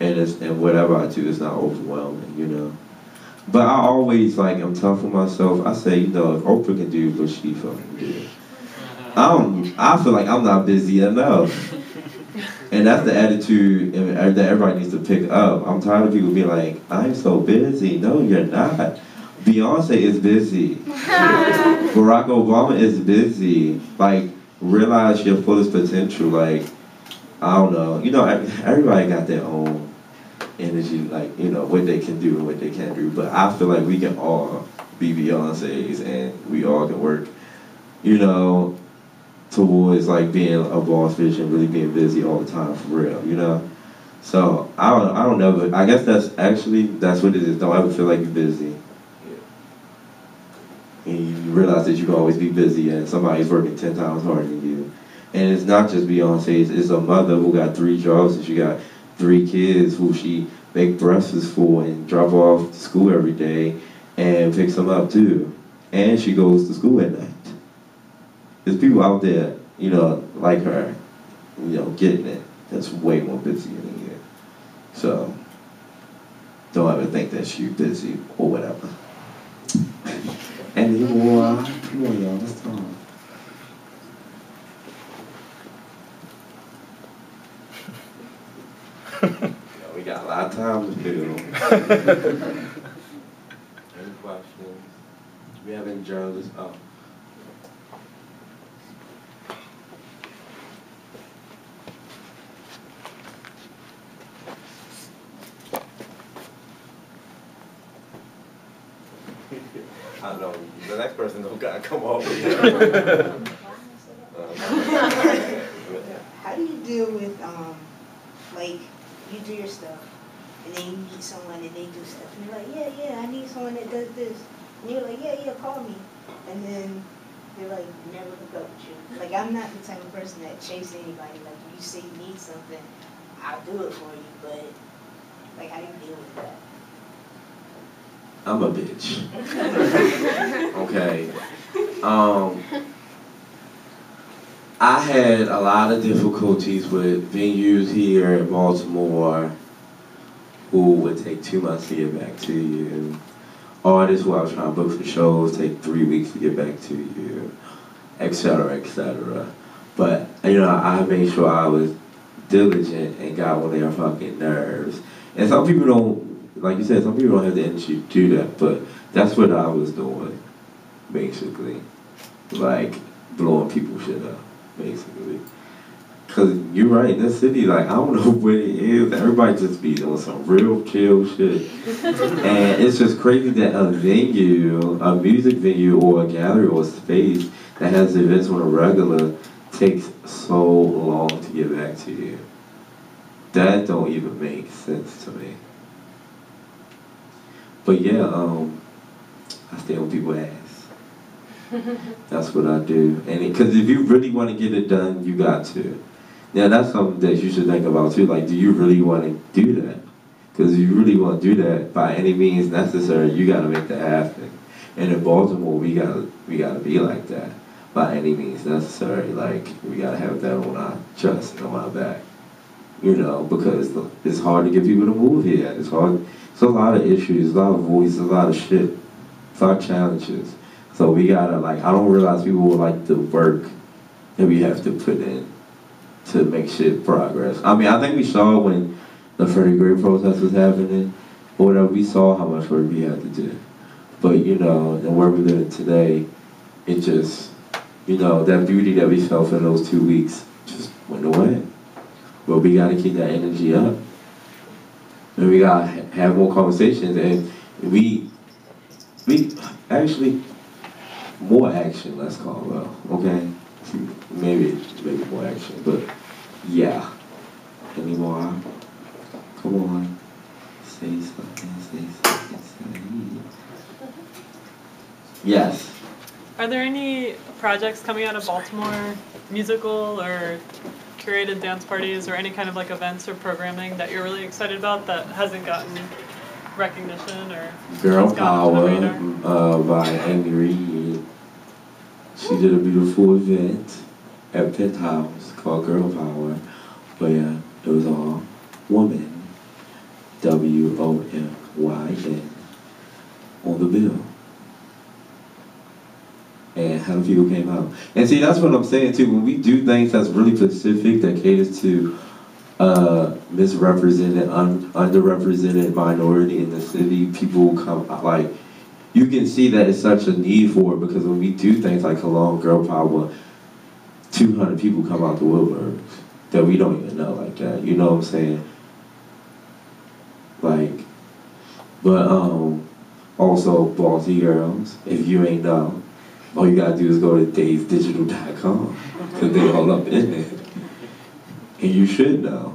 And whatever I do is not overwhelming, you know? But I always, like, I'm tough on myself. I say, you know, if Oprah can do what she fucking do, I feel like I'm not busy enough. And that's the attitude that everybody needs to pick up. I'm tired of people being like, I'm so busy. No, you're not. Beyonce is busy. Barack Obama is busy. Like, realize your fullest potential. Like, I don't know. You know, everybody got their own energy, like, you know, what they can do and what they can't do. But I feel like we can all be Beyoncé's and we all can work, you know, towards like being a boss bitch and really being busy all the time for real, you know? So I don't know, I guess that's what it is. Don't ever feel like you're busy. And you realize that you can always be busy and somebody's working 10 times harder than you. And it's not just Beyonce, it's a mother who got 3 jobs and she got 3 kids who she make breakfast for and drop off to school every day and picks them up too. And she goes to school at night. There's people out there, you know, like her, you know, getting it, that's way more busy than you. So, don't ever think that you're busy or whatever. Anymore, come on y'all, let's talk. We got a lot of time to do. Any questions? We have any journalists? Oh. I know the next person don't gotta come up with it. How do you deal with like you do your stuff and then you meet someone and they do stuff and you're like, yeah, I need someone that does this, and you're like, yeah, call me, and then they're like, never hook up with you. Like, I'm not the type of person that chases anybody. Like, if you say you need something, I'll do it for you, but like, how do you deal with that? I'm a bitch. Okay. I had a lot of difficulties with venues here in Baltimore who would take 2 months to get back to you. Artists who I was trying to book for shows take 3 weeks to get back to you, et cetera, et cetera. But, you know, I made sure I was diligent and got on their fucking nerves. And some people don't, like you said, some people don't have the energy to do that, but that's what I was doing, basically. Like, blowing people's shit up, basically. Cause you're right, in this city, like, I don't know what it is. Everybody just be doing some real chill shit. And it's just crazy that a venue, a music venue or a gallery or a space that has events on a regular takes so long to get back to you. That don't even make sense to me. But yeah, I stay on people's ass. That's what I do. And because if you really want to get it done, you got to. Now that's something that you should think about too. Like, do you really want to do that? Because if you really want to do that, by any means necessary, you got to make that happen. And in Baltimore, we gotta be like that. By any means necessary, like, we gotta have that on our chest and on our back. You know, because it's hard to get people to move here. It's hard. It's a lot of issues, a lot of voices, a lot of shit. It's a lot of challenges. So we gotta, like, I don't realize people would like the work that we have to put in to make shit progress. I mean, I think we saw when the Freddie Gray protest was happening, or whatever, we saw how much work we had to do. But, you know, and where we live today, it just, you know, that beauty that we felt for those 2 weeks just went away. But we gotta keep that energy up. And we gotta have more conversations, and we actually, more action, let's call it, okay? Maybe more action, but yeah. Any more? Come on. Say something. Yes. Are there any projects coming out of Baltimore, musical or curated dance parties or any kind of like events or programming that you're really excited about that hasn't gotten recognition or Girl has gotten Power on the radar? by Amy Reed. She did a beautiful event at Penthouse called Girl Power, where it was all women, WOMYN, on the bill. And how the people came out. And see, that's what I'm saying too. When we do things that's really specific, that caters to misrepresented, underrepresented minority in the city, people come, like, you can see that it's such a need for it, because when we do things like Cologne Girl Power, 200 people come out the woodworks that we don't even know like that. You know what I'm saying? Like, but also Ballsy Girls, if you ain't know, all you gotta do is go to daysdigital.com, because they all up in there. And you should know.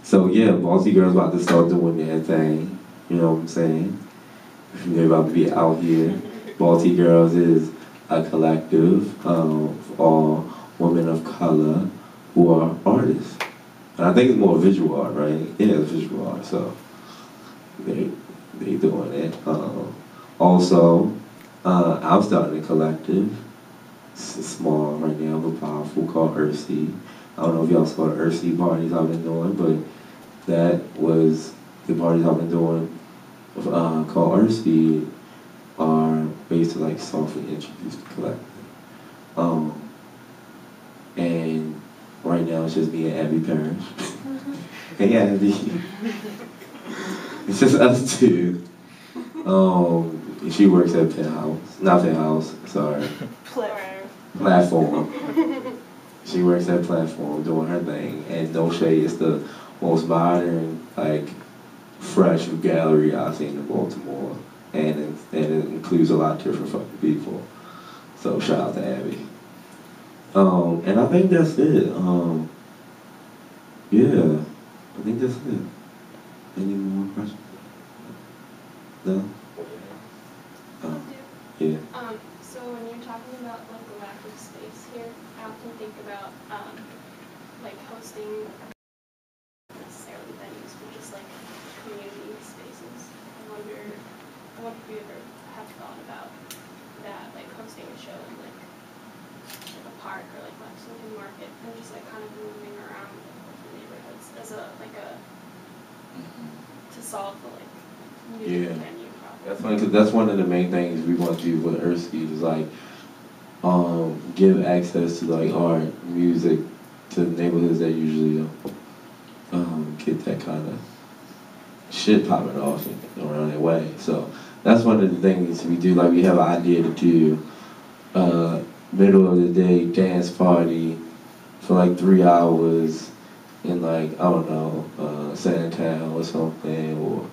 So yeah, Ballsy Girls about to start doing their thing. You know what I'm saying? They're about to be out here. Ballsy Girls is a collective of all women of color who are artists. And I think it's more visual art, right? Yeah, it's visual art, so they doing it. Also, I'm starting a collective. It's small right now, but powerful, called Ursi. I don't know if y'all saw the Ursi parties I've been doing, but that was the parties I've been doing called Ursi are ways to like softly introduce the collective. And right now it's just me and Abby Parrish. Hey Abby. It's just us two. She works at not Penthouse, sorry. Platform. She works at Platform doing her thing. And No Shade is the most modern, like, fresh gallery I've seen in Baltimore. And it includes a lot of different fucking people. So shout out to Abby. And I think that's it. Yeah, I think that's it. Any more questions? No? Yeah. So when you're talking about like the lack of space here, I often think about like hosting necessarily venues, but just like community spaces. I wonder if you ever have thought about that, like hosting a show in like a park or like Lexington Market, and just like kind of moving around the neighborhoods as a to solve the like Yeah. music venue problem. That's funny, because that's one of the main things we want to do with Earthsky is like give access to like art, music to neighborhoods that usually don't get that kind of shit popping off around their way. So that's one of the things we do. Like we have an idea to do middle of the day dance party for like 3 hours in like, I don't know, Sandtown or something, or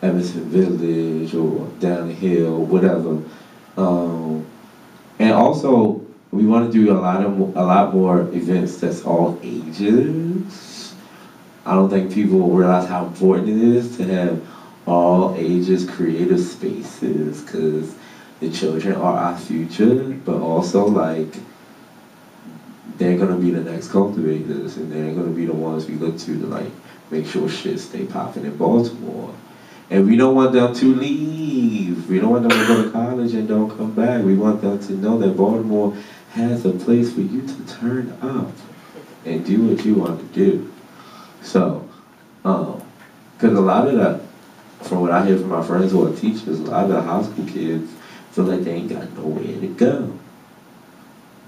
Emerson Village or down the hill, whatever. And also, we want to do a lot more events that's all ages. I don't think people realize how important it is to have all ages creative spaces, because the children are our future, but also like they're gonna be the next cultivators, and they're gonna be the ones we look to like make sure shit stay popping in Baltimore. And we don't want them to leave. We don't want them to go to college and don't come back. We want them to know that Baltimore has a place for you to turn up and do what you want to do. So, because a lot of that, from what I hear from my friends who are teachers, a lot of the high school kids feel like they ain't got nowhere to go.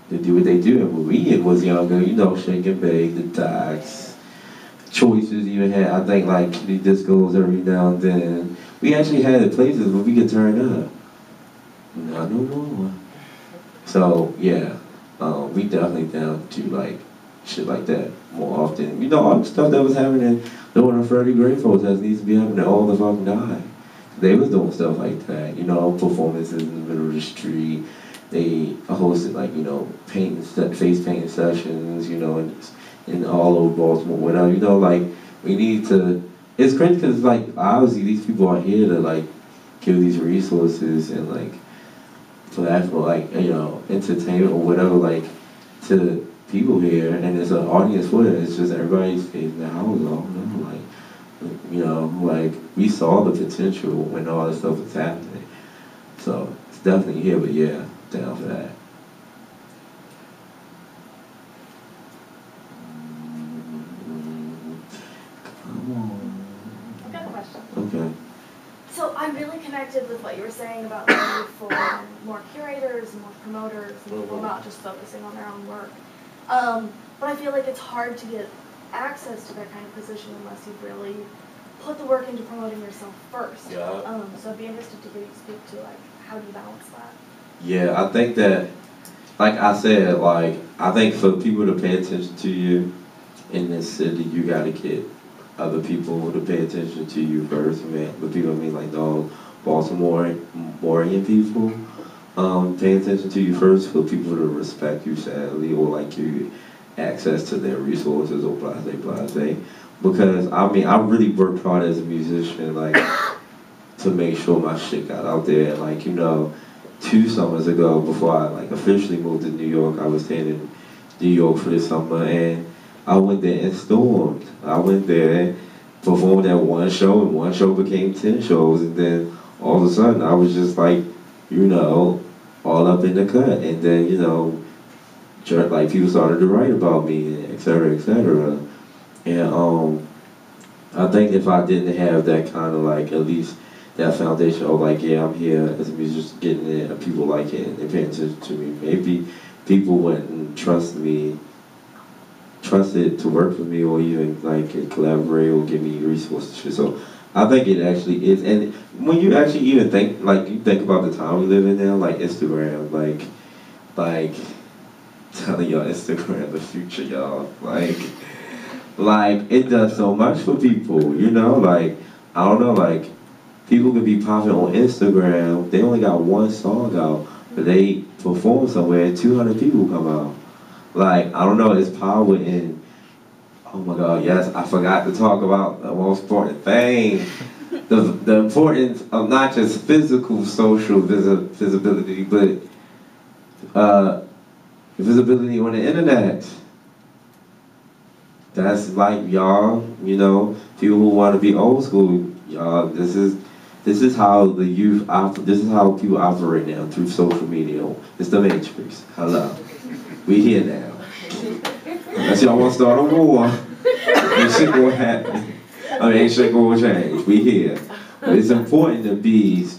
They do what they do. And when we was younger, you know, Shake and Bake, the Docks, Choices even had, I think, like kitty discos every now and then. We actually had places where we could turn up. Not no more. So, yeah, we definitely down to like shit like that more often. You know, all the stuff that was happening during the Freddie Gray protests needs to be happening all the fucking time. They was doing stuff like that, you know, performances in the middle of the street. They hosted like, you know, face painting sessions, you know, in all over Baltimore, whatever, you know, like, we need to, it's crazy because, like, obviously these people are here to, like, give these resources and, like, platform, like, you know, entertainment or whatever, like, to people here, and there's an audience for it. It's just everybody stays in the house all, you know, like, we saw the potential when all this stuff was happening. So, it's definitely here, but yeah, down for that. I've got a question. Okay. So I really connected with what you were saying about the need for more curators and more promoters and people not just focusing on their own work. But I feel like it's hard to get access to that kind of position unless you really put the work into promoting yourself first. Yeah. So I'd be interested to hear you speak to like how do you balance that? Yeah, I think that, like I said, like, I think for people to pay attention to you in this city, you gotta get other people to pay attention to you first. Man, but people, I mean, like, no, Baltimorean people pay attention to you first, for people to respect you, sadly, or like you access to their resources, or blase. Because, I mean, I really worked hard as a musician, like, to make sure my shit got out there. Like, you know, 2 summers ago, before I like officially moved to New York, I was staying in New York for the summer, and I went there and stormed. I went there and performed at 1 show, and 1 show became 10 shows, and then all of a sudden I was just like, you know, all up in the cut, and then, you know, like people started to write about me, et cetera, et cetera. And I think if I didn't have that kind of like, at least that foundation of like, yeah, I'm here as a musician, getting it, and people like it, and they're paying attention to me, maybe people wouldn't trust it to work for me, or even like collaborate or give me resources. So I think it actually is. And when you actually even think, like, you think about the time we live in now, like Instagram, like telling y'all Instagram the future, y'all. Like it does so much for people, you know? Like, I don't know, like, people could be popping on Instagram, they only got 1 song out, but they perform somewhere and 200 people come out. Like, I don't know, it's power in, oh my God, yes, I forgot to talk about the most important thing. The importance of not just physical social visibility, but visibility on the internet. That's like, y'all, you know, people who want to be old school, y'all, this is how the youth, this is how people operate now, through social media. It's the Matrix. Hello. We here now. Unless y'all want to start a war, this shit will happen. I mean, ain't shit gonna change. We here. But it's important to be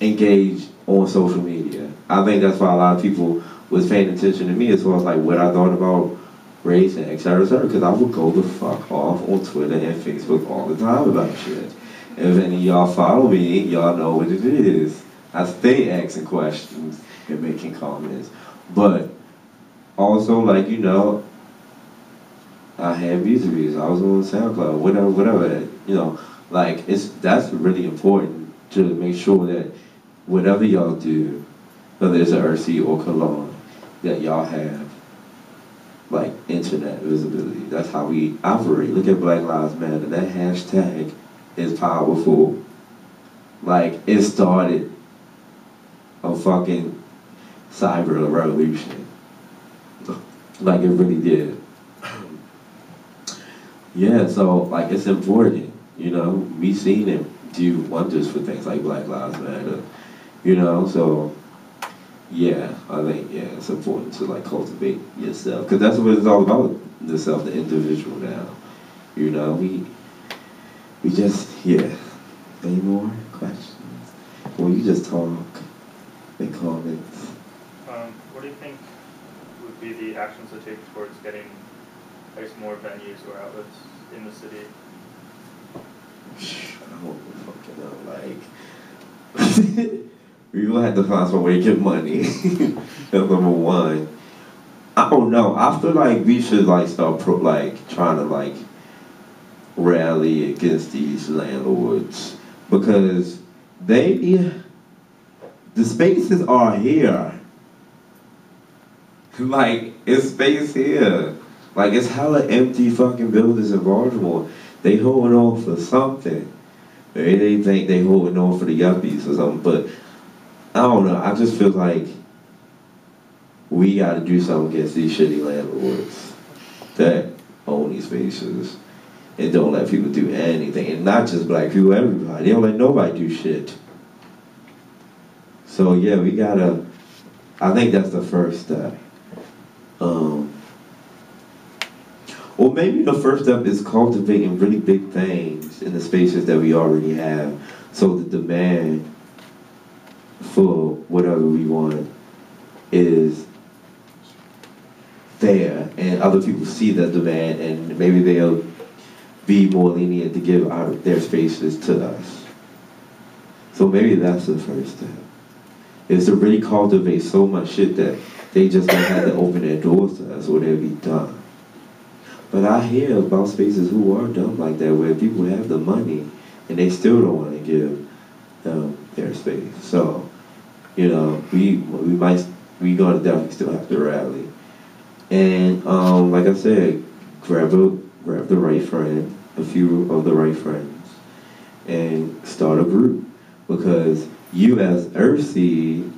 engaged on social media. I think that's why a lot of people was paying attention to me as far as like what I thought about race and et cetera, because I would go the fuck off on Twitter and Facebook all the time about shit. And if any of y'all follow me, y'all know what it is. I stay asking questions and making comments. But also, like, you know, I had music videos. I was on SoundCloud, whatever. You know, like, that's really important to make sure that whatever y'all do, whether it's an RC or Cologne, that y'all have, like, internet visibility. That's how we operate. Look at Black Lives Matter. That hashtag is powerful. Like, it started a fucking cyber revolution. Like, it really did. Yeah, so, like, it's important, you know? We seen it do wonders for things like Black Lives Matter, you know? So, yeah, I think, yeah, it's important to, like, cultivate yourself. Because that's what it's all about, the self, the individual now. You know, we just, yeah. Any more questions? Or you just talk, make comments. What do you think would be the actions to take towards getting, I guess, more venues or outlets in the city? I don't fucking know, like, we gonna have to find some way to get money. That's number one. I don't know. I feel like we should like start trying to like rally against these landlords because the spaces are here. Like, it's space here. Like, it's hella empty fucking buildings in Baltimore. They holding on for something. Maybe they think they holding on for the yuppies or something, but I don't know. I just feel like we gotta do something against these shitty landlords that own these spaces and don't let people do anything. And not just black people, everybody. They don't let nobody do shit. So yeah, we gotta, I think that's the first step. Or maybe the first step is cultivating really big things in the spaces that we already have, so the demand for whatever we want is there, and other people see the demand, and maybe they'll be more lenient to give out of their spaces to us. So maybe that's the first step, is to really cultivate so much shit that they just don't have to open their doors to us or they'll be done. But I hear about spaces who are done like that, where people have the money and they still don't want to give them their space. So, you know, we gonna definitely still have to rally. And like I said, grab the right friend, a few of the right friends, and start a group. Because you as Earthseed,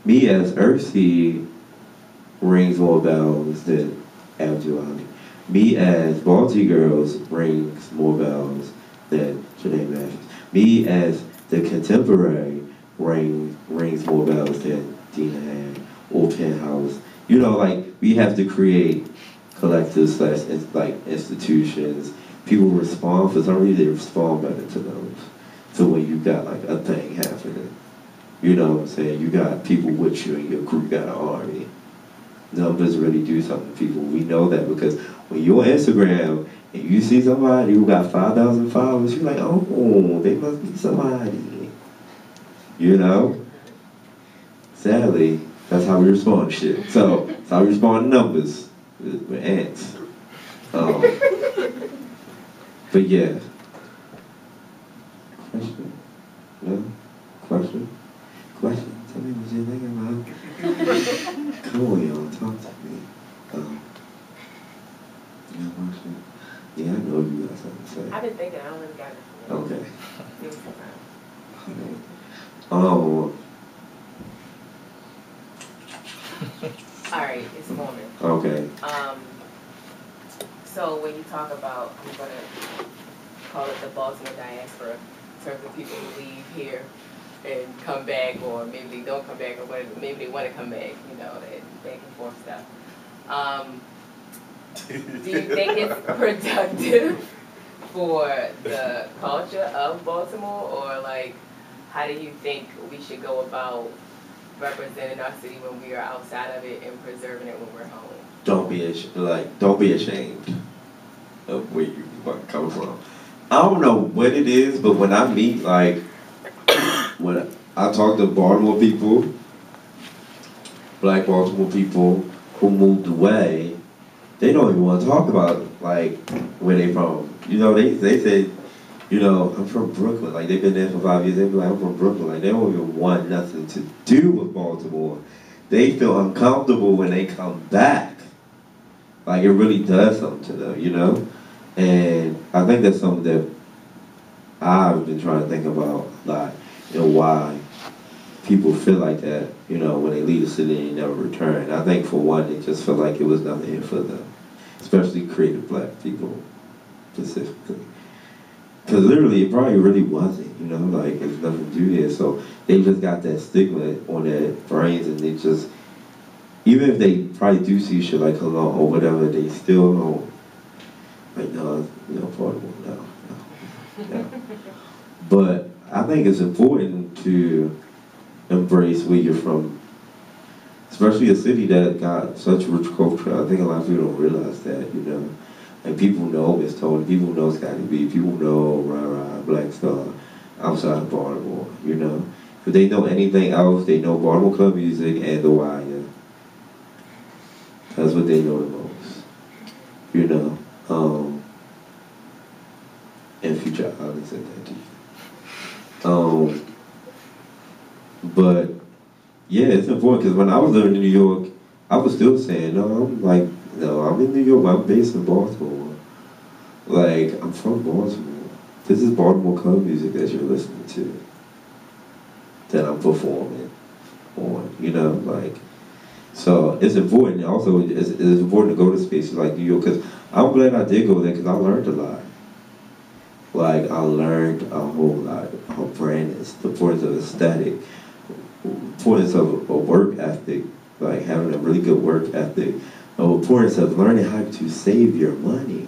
me as Earthseed, rings more bells than Abdu Ali. Me as Balti Girls rings more bells than Janae Matthews. Me as the Contemporary rings more bells than Dina Han or Penthouse. You know, like, we have to create collectives / like institutions. People respond, for some reason they respond better to those. So when you got like a thing happening, you know what I'm saying? You got people with you in your group, got an army. Numbers really do something to people. We know that because when you're on Instagram and you see somebody who got 5,000 followers, you're like, oh, they must be somebody. You know? Sadly, that's how we respond to shit. So, that's how we respond to numbers. We're ants. But yeah. Question? No? Question? Question? Tell me what you're thinking about. Come on, y'all. Talk to me. You got a question? Yeah, I know you got something to say. I've been thinking, I don't really got it. Okay. Give me some time. Alright, it's forming. Okay. So when you talk about, I'm gonna call it the Baltimore diaspora, in terms of people who leave here and come back, or maybe they don't come back, or whatever, maybe they want to come back, you know, that back and forth stuff. Do you think it's productive for the culture of Baltimore, or like, how do you think we should go about representing our city when we are outside of it and preserving it when we're home? Don't be ashamed of where you come from. I don't know what it is, but when I meet, like, when I talk to Baltimore people, black Baltimore people who moved away, they don't even want to talk about, like, where they from. You know, they say, you know, I'm from Brooklyn. Like, they've been there for 5 years. They be like, I'm from Brooklyn. Like, they don't even want nothing to do with Baltimore. They feel uncomfortable when they come back. Like, it really does something to them, you know? And I think that's something that I've been trying to think about a lot. You know, why people feel like that, you know, when they leave the city and they never return. I think, for one, they just feel like it was nothing here for them. Especially creative black people, specifically. Because literally, it probably really wasn't, you know? Like, there's nothing to do here. So they just got that stigma on their brains, and they just, even if they probably do see shit like Cologne or whatever, they still don't, like, no, you know, Baltimore, no. But I think it's important to embrace where you're from, especially a city that got such rich culture. I think a lot of people don't realize that, you know. And people know Miss Tony, people know Scotty B, people know Rah Black Star outside of Baltimore, you know. If they know anything else, they know Baltimore club music and The Wire. That's what they know the most, you know. And Future Ali said that too. But yeah, it's important because when I was living in New York, I was still saying, no, I'm in New York, but I'm based in Baltimore. Like, I'm from Baltimore. This is Baltimore club music that you're listening to, that I'm performing on, you know, like. So it's important. Also, it's important to go to spaces like New York, because I'm glad I did go there, because I learned a lot. Like, I learned a whole lot of branding, the importance of aesthetic, importance of a work ethic, like having a really good work ethic, the importance of learning how to save your money.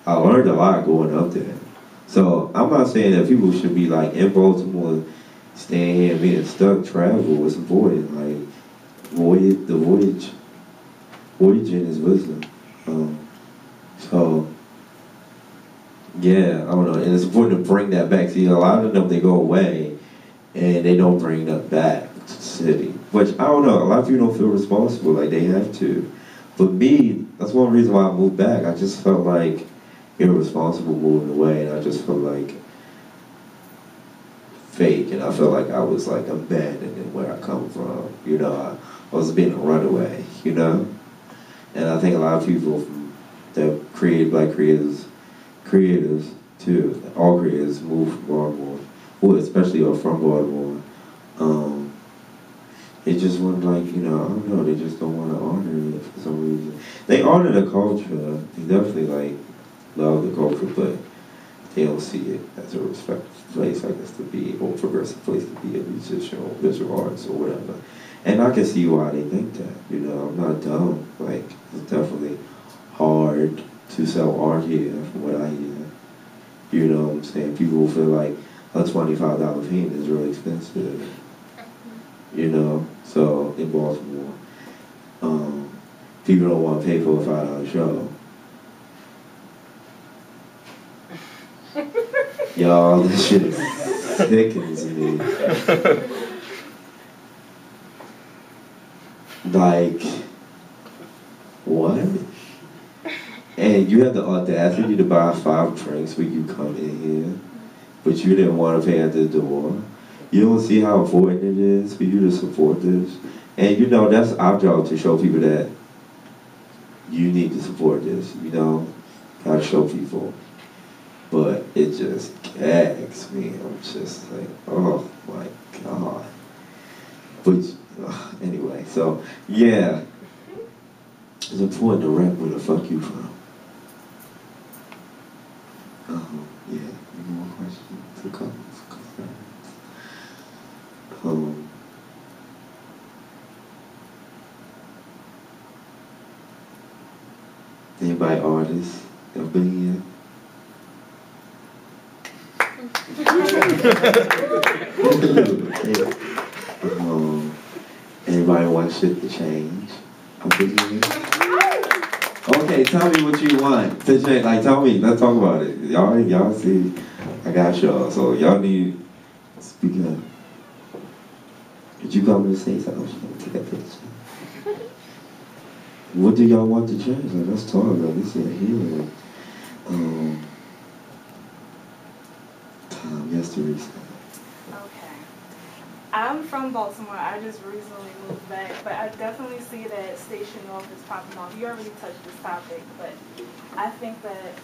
I learned a lot going up there. So I'm not saying that people should be like in Baltimore, staying here and being stuck. Travel is important. Like, voyaging is wisdom. So yeah, I don't know, and it's important to bring that back. See, a lot of them, they go away and they don't bring that back to the city. Which, I don't know, a lot of people don't feel responsible like they have to. But me, that's one reason why I moved back. I just felt like irresponsible moving away, and I just felt like fake, and I felt like I was like abandoning where I come from. You know, I was being a runaway, you know? And I think a lot of people that create, black creators too, all creators move from Baltimore, who especially are from Baltimore. They just want, like, you know, I don't know, they just don't want to honor it for some reason. They honor the culture, they definitely, like, love the culture, but they don't see it as a respectful place, I guess, to be, or progressive place to be a musician or visual artist or whatever. And I can see why they think that, you know, I'm not dumb. Like, it's definitely hard to sell art here, from what I hear. You know what I'm saying? People feel like a $25 painting is really expensive. You know? So, in Baltimore, people don't want to pay for a $5 show. Y'all, this shit sickens me. Like, what? And you have the audacity to buy 5 drinks when you come in here, but you didn't want to pay at the door. You don't see how important it is for you to support this. And you know, that's our job, to show people that you need to support this, you know? Gotta show people. But it just gags me. I'm just like, oh my God. But anyway, so yeah. It's important to rep where the fuck you from. Yeah, any more questions or comments? Anybody artists that been here? Anybody want shit to change? Okay, tell me what you want to change. Like, tell me. Let's talk about it. Y'all see, I got y'all. So y'all need to speak up. Did you come to say something? Take a picture. What do y'all want to change? Like, let's talk about this here. Tom, yes, Teresa. Okay. I'm from Baltimore. I just recently moved back, but I definitely see that Station North is popping off. You already touched this topic, but I think that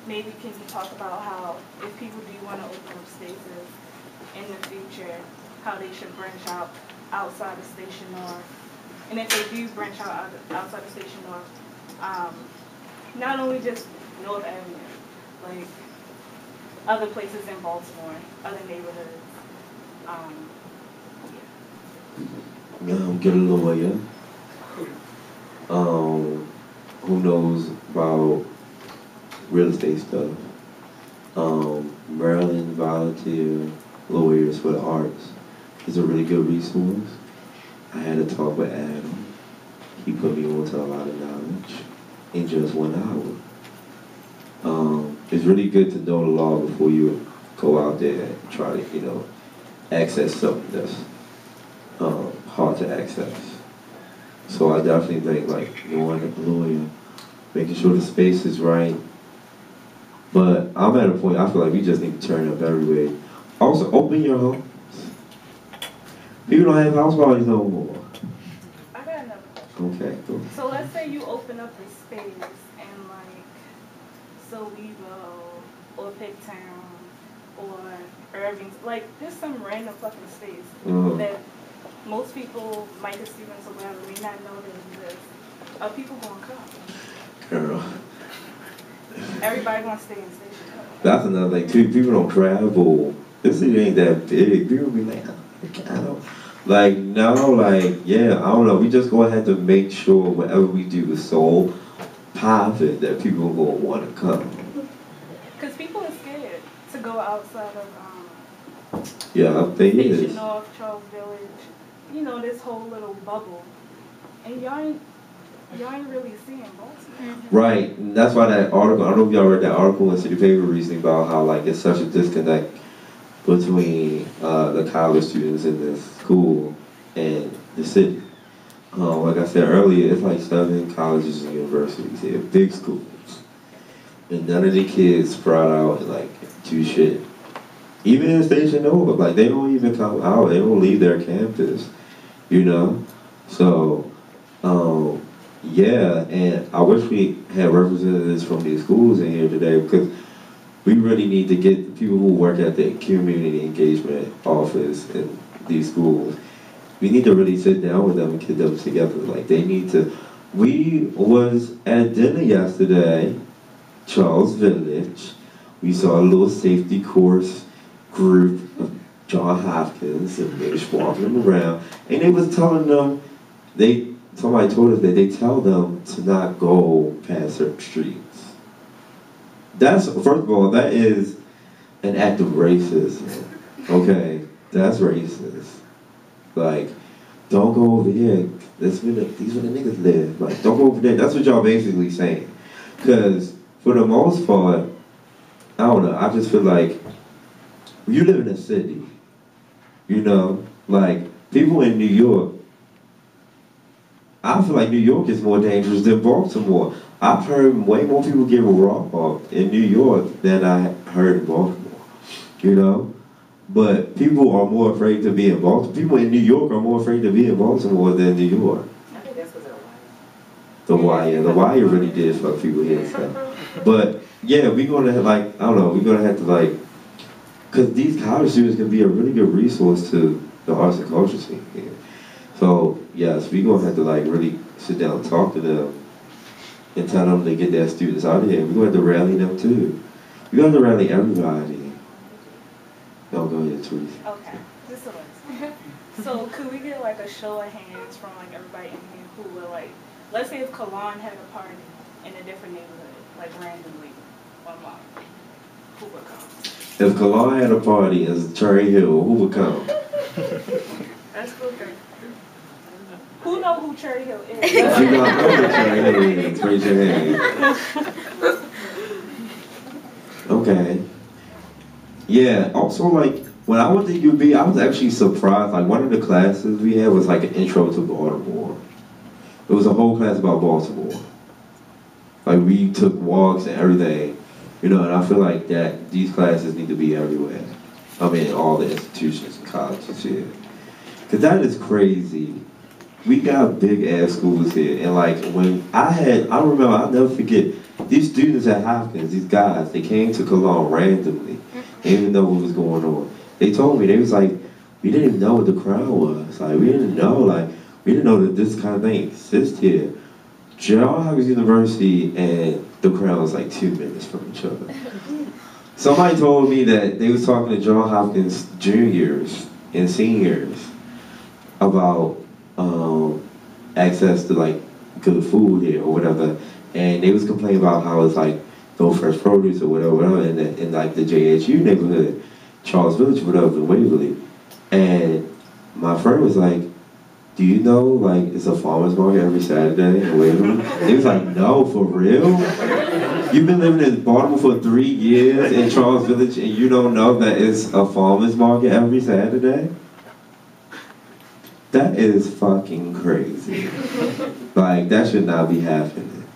maybe can you talk about how if people do want to open up spaces in the future, how they should branch out outside of Station North, and if they do branch out outside of Station North, not only just North Avenue, like other places in Baltimore, other neighborhoods. Get a lawyer. Who knows about real estate stuff. Maryland Volunteer Lawyers for the Arts is a really good resource. I had a talk with Adam. He put me onto a lot of knowledge in just 1 hour. It's really good to know the law before you go out there and try to, access something that's hard to access. So I definitely think like knowing a lawyer, making sure the space is right. But I'm at a point, I feel like we just need to turn up everywhere. Also, open your homes. People don't have house parties no more. I got another question. Okay, cool. So let's say you open up a space in like Sowebo or Pigtown or Irving, like there's some random fucking space that most people, Micah Stevens or whatever, may not know that exists. Are people gonna come? Girl. Everybody gonna stay in Station North. That's another thing too. People don't travel. This city ain't that big. People be like, I don't. Like, no, like, yeah, I don't know. We just gonna have to make sure whatever we do is so poppin' that people are gonna want to come. Because people are scared to go outside of Yeah, they Station is. North, Charles Village, this whole little bubble. And y'all ain't really seeing Baltimore. Right, and that's why that article, I don't know if y'all read that article in City Paper recently about how like it's such a disconnect between the college students in this school and the city. Like I said earlier, it's like 7 colleges and universities here, big schools. And none of the kids sprout out and like do shit. Even in Station North, like they don't even come out, they don't leave their campus, So, yeah, and I wish we had representatives from these schools in here today because we really need to get the people who work at the community engagement office in these schools. We need to really sit down with them and get them together. Like they need to. We was at dinner yesterday, Charles Village. We saw a little safety course group of John Hopkins and they was walking around and they was telling them somebody told us that they tell them to not go past certain streets. That's, first of all, that is an act of racism. Okay? That's racist. Like, don't go over here. These where the niggas live. Like, don't go over there. That's what y'all basically saying. Because, for the most part, I don't know, I just feel like you live in a city, like people in New York, I feel like New York is more dangerous than Baltimore. I've heard way more people get robbed in New York than I heard in Baltimore, But people are more afraid to be in Baltimore. People in New York are more afraid to be in Baltimore than New York. I think that's because of The wire really did fuck people here and stuff. But yeah, we're gonna have, like, I don't know, we're gonna have to like, cause these college students can be a really good resource to the arts and culture scene here. So yes, we're gonna have to like really sit down and talk to them and tell them to get their students out of here. We're gonna have to rally them too. We're gonna have to rally everybody. No, go ahead, Teresa. Okay, just a list. So could we get like a show of hands from like everybody in here who would like, let's say if Cologne had a party in a different neighborhood, like randomly, one block, who would come? If Kalon had a party in Cherry Hill, who would come? That's cool. Who know who Cherry Hill is? If you don't know who Cherry Hill is, raise your hand. Okay. Yeah, also like, when I went to UB, I was actually surprised. Like, one of the classes we had was like an intro to Baltimore. It was a whole class about Baltimore. Like, we took walks and everything, you know, and I feel like that these classes need to be everywhere. I mean, all the institutions and colleges here. Because that is crazy. We got big ass schools here, and like, when I remember, I'll never forget, these students at Hopkins, these guys, they came to Cologne randomly. They didn't even know what was going on. They told me, they was like, we didn't even know what the crown was. Like, we didn't know that this kind of thing exists here. Johns Hopkins University and the crown was like 2 minutes from each other. Somebody told me that they was talking to Johns Hopkins juniors and seniors about access to like good food here or whatever, and they was complaining about how it's like no fresh produce or whatever in like the JHU neighborhood, Charles Village, whatever, in Waverly. And my friend was like, do you know like it's a farmer's market every Saturday in Waverly? He was like, no, for real? You've been living in Baltimore for 3 years in Charles Village and you don't know that it's a farmer's market every Saturday? That is fucking crazy. Like, that should not be happening.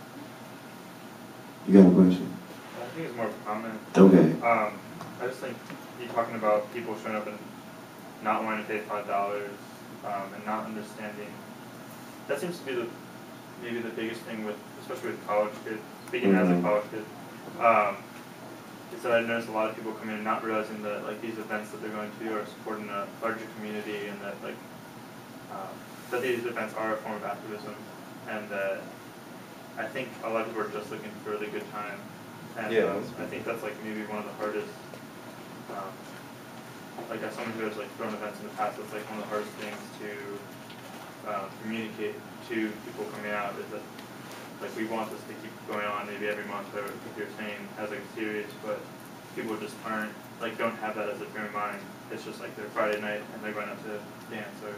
You got a question? I think it's more of a comment. Okay. I just think you talking about people showing up and not wanting to pay $5 and not understanding. That seems to be maybe the biggest thing with, especially with college kids, speaking as a college kid, is that I noticed a lot of people come in not realizing that like these events that they're going to are supporting a larger community, and that like that these events are a form of activism, and that I think a lot of people are just looking for a really good time, and I think that's like maybe one of the hardest. Like as someone who has like thrown events in the past, it's like one of the hardest things to communicate to people coming out is that like we want this to keep going on maybe every month, or like you're saying as like a series, but people just aren't like don't have that as a frame of mind. It's just like their Friday night and they're going out to dance or.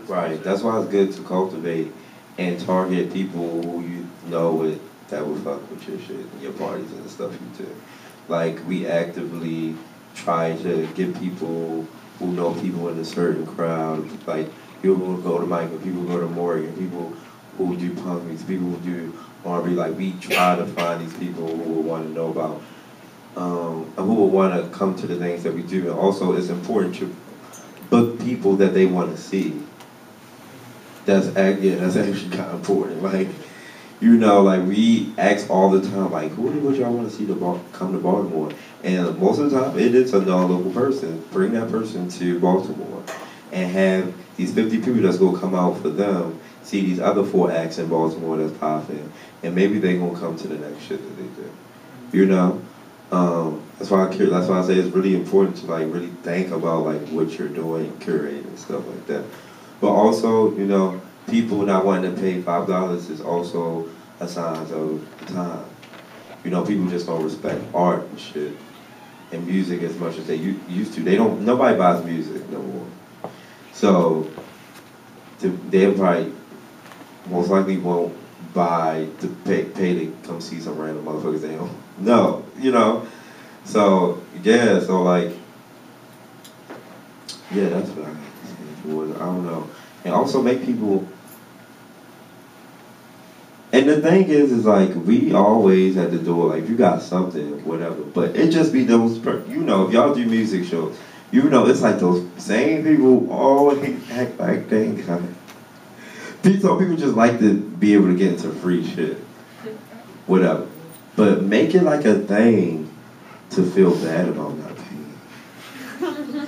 Right. That's why it's good to cultivate and target people who you know that will fuck with your shit and your parties and the stuff you do. Like, we actively try to get people who know people in a certain crowd, like people who go to Michael, people who go to Morgan, people who do punk music, people who do R&B. Like, we try to find these people who will want to know about, who will want to come to the things that we do. And also, it's important to book people that they want to see. That's actually kind of important. Like, you know, like we ask all the time, like, who would y'all want to see come to Baltimore? And most of the time, it is a non-local person. Bring that person to Baltimore and have these 50 people that's going to come out for them, see these other 4 acts in Baltimore that's popping, and maybe they're going to come to the next shit that they do. You know? That's why I say it's really important to like really think about like what you're doing, curating and stuff like that. But also, you know, people not wanting to pay $5 is also a sign of the time. You know, people just don't respect art and shit and music as much as they used to. Nobody buys music no more. So they probably most likely won't buy to pay to come see some random motherfuckers they don't know, you know? So yeah, so like, yeah, that's what I got to say. I don't know. And also make people, and the thing is like, we always at the door, like, you got something, whatever, but it just be those, you know, if y'all do music shows, you know, it's like those same people always act like they ain't got it. Some people just like to be able to get into free shit, whatever. But make it like a thing to feel bad about not paying.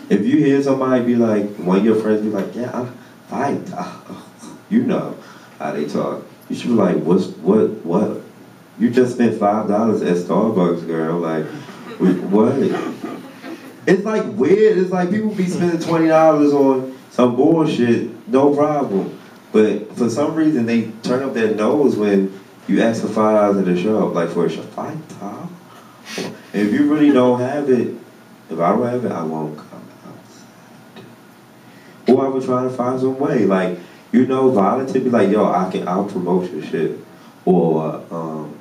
If you hear somebody be like, one of your friends be like, yeah, $5, you know how they talk. You should be like, what? You just spent $5 at Starbucks, girl. Like, what? It's like weird. It's like people be spending $20 on some bullshit, no problem. But for some reason, they turn up their nose when you ask for $5 at a show. Like, for a show, $5? And if you really don't have it, If I don't have it, I won't come outside. Or I would try to find some way, like, you know, volunteer, be like, yo, I'll promote your shit. Or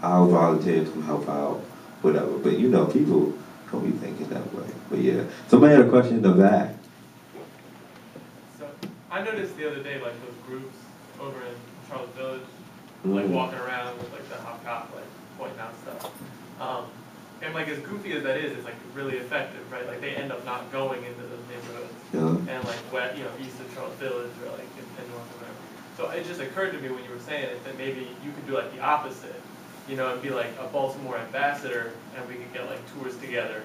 I'll volunteer to help out, whatever. But you know, people don't be thinking that way. But yeah, somebody had a question in the back. So I noticed the other day, like those groups over in Charlotte Village, like walking around with like the hop cop, like pointing out stuff. And like as goofy as that is, it's like really effective, right? Like they end up not going into those neighborhoods. Yeah. And like west, you know, east of Charlotte Village or like in north or whatever. So it just occurred to me when you were saying it that maybe you could do like the opposite, you know, and be like a Baltimore ambassador, and we could get like tours together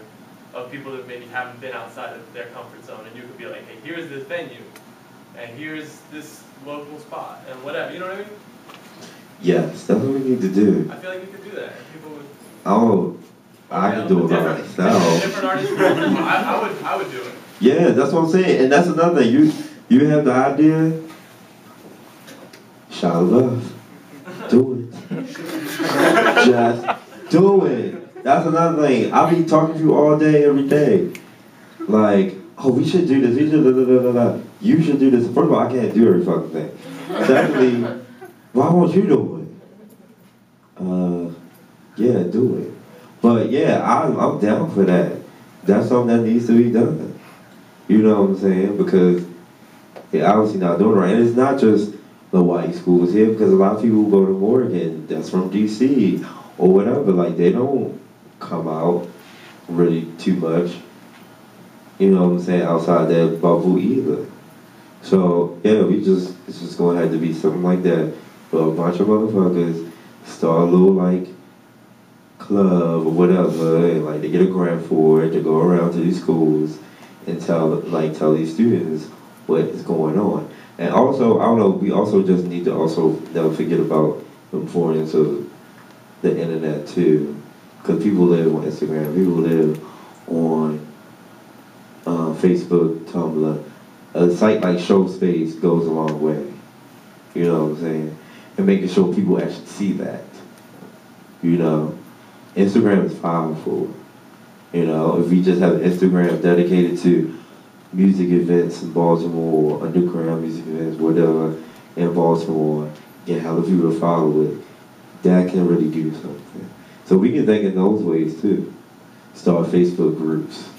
of people that maybe haven't been outside of their comfort zone, and you could be like, hey, here's this venue, and here's this local spot, and whatever, you know what I mean? Yes, that's what we need to do. I feel like you could do that, and people would. Oh, I can do it by myself. Different artists, I would do it. Yeah, that's what I'm saying, and that's another thing. You have the idea. Shout love. Do it. Just do it. That's another thing. I'll be talking to you all day, every day. Like, oh, we should do this. We should da. You should do this. First of all, I can't do every fucking thing. Secondly, why won't you do it? Yeah, do it. But yeah, I'm down for that. That's something that needs to be done. You know what I'm saying? Because they're obviously not doing it right. And it's not just the white schools here, because a lot of people who go to Morgan, that's from DC or whatever, like they don't come out really too much, you know what I'm saying, outside that bubble either. So yeah, it's just gonna have to be something like that for a bunch of motherfuckers, start a little like club or whatever, and like they get a grant for it to go around to these schools and tell these students what is going on. And also, I don't know, we also just need to also never forget about the importance of the internet too. Because people live on Instagram, people live on Facebook, Tumblr. A site like Showspace goes a long way. You know what I'm saying? And making sure people actually see that. You know? Instagram is powerful. You know, if we just have Instagram dedicated to music events in Baltimore, underground music events, whatever, in Baltimore, get hella people to follow it, that can really do something. So we can think in those ways too. Start Facebook groups,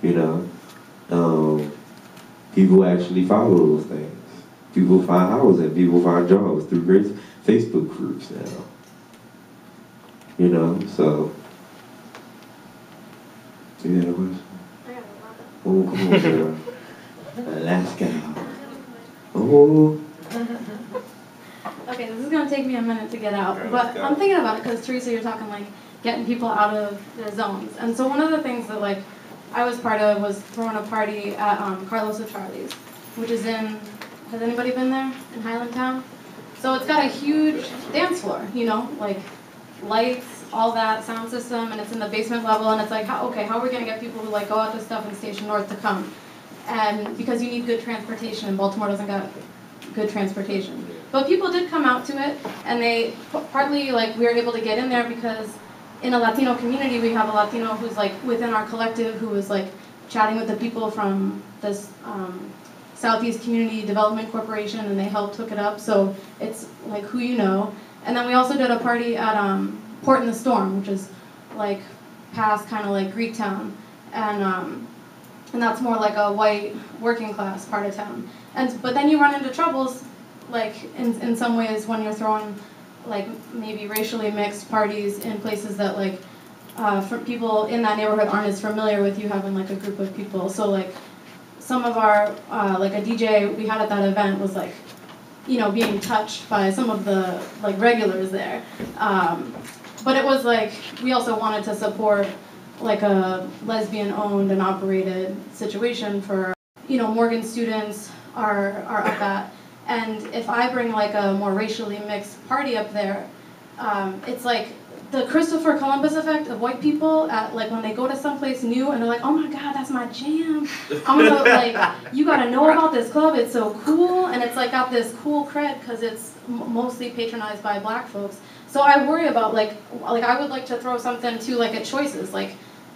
you know. People actually follow those things. People find housing, people find jobs through great Facebook groups now. You know, so. Do you have a question? Oh, come on, girl. Let's go. Oh. Okay, this is going to take me a minute to get out, Okay, but I'm thinking about it because, Teresa, you're talking, like, getting people out of their zones. And so one of the things that, like, I was part of was throwing a party at Carlos O'Charlie's, which is in, has anybody been there, in Highlandtown? So it's got a huge dance floor, you know, like, lights, all that, sound system, and it's in the basement level, and it's like, how are we going to get people who, like, go out to stuff in Station North to come? And because you need good transportation, and Baltimore doesn't got good transportation. But people did come out to it, and they, partly, like, we were able to get in there because in a Latino community, we have a Latino who's, like, within our collective who is, like, chatting with the people from this Southeast Community Development Corporation, and they helped hook it up, so it's, like, who you know. And then we also did a party at Port in the Storm, which is, like, past kind of, like, Greektown, and that's more like a white working class part of town. But then you run into troubles, like, in some ways when you're throwing, like, maybe racially mixed parties in places that, like, for people in that neighborhood aren't as familiar with you having, like, a group of people. So, like, some of our, like, a DJ we had at that event was, like, you know, being touched by some of the, like, regulars there. But it was, like, we also wanted to support, like, a lesbian-owned and operated situation for, you know, Morgan students are up at. And if I bring, like, a more racially mixed party up there, it's like the Christopher Columbus effect of white people at, like, when they go to someplace new and they're like, oh my God, that's my jam. I'm gonna, like, you gotta know about this club, it's so cool. And it's, like, got this cool cred because it's mostly patronized by black folks. So I worry about, like I would like to throw something to, like, at Choices, like,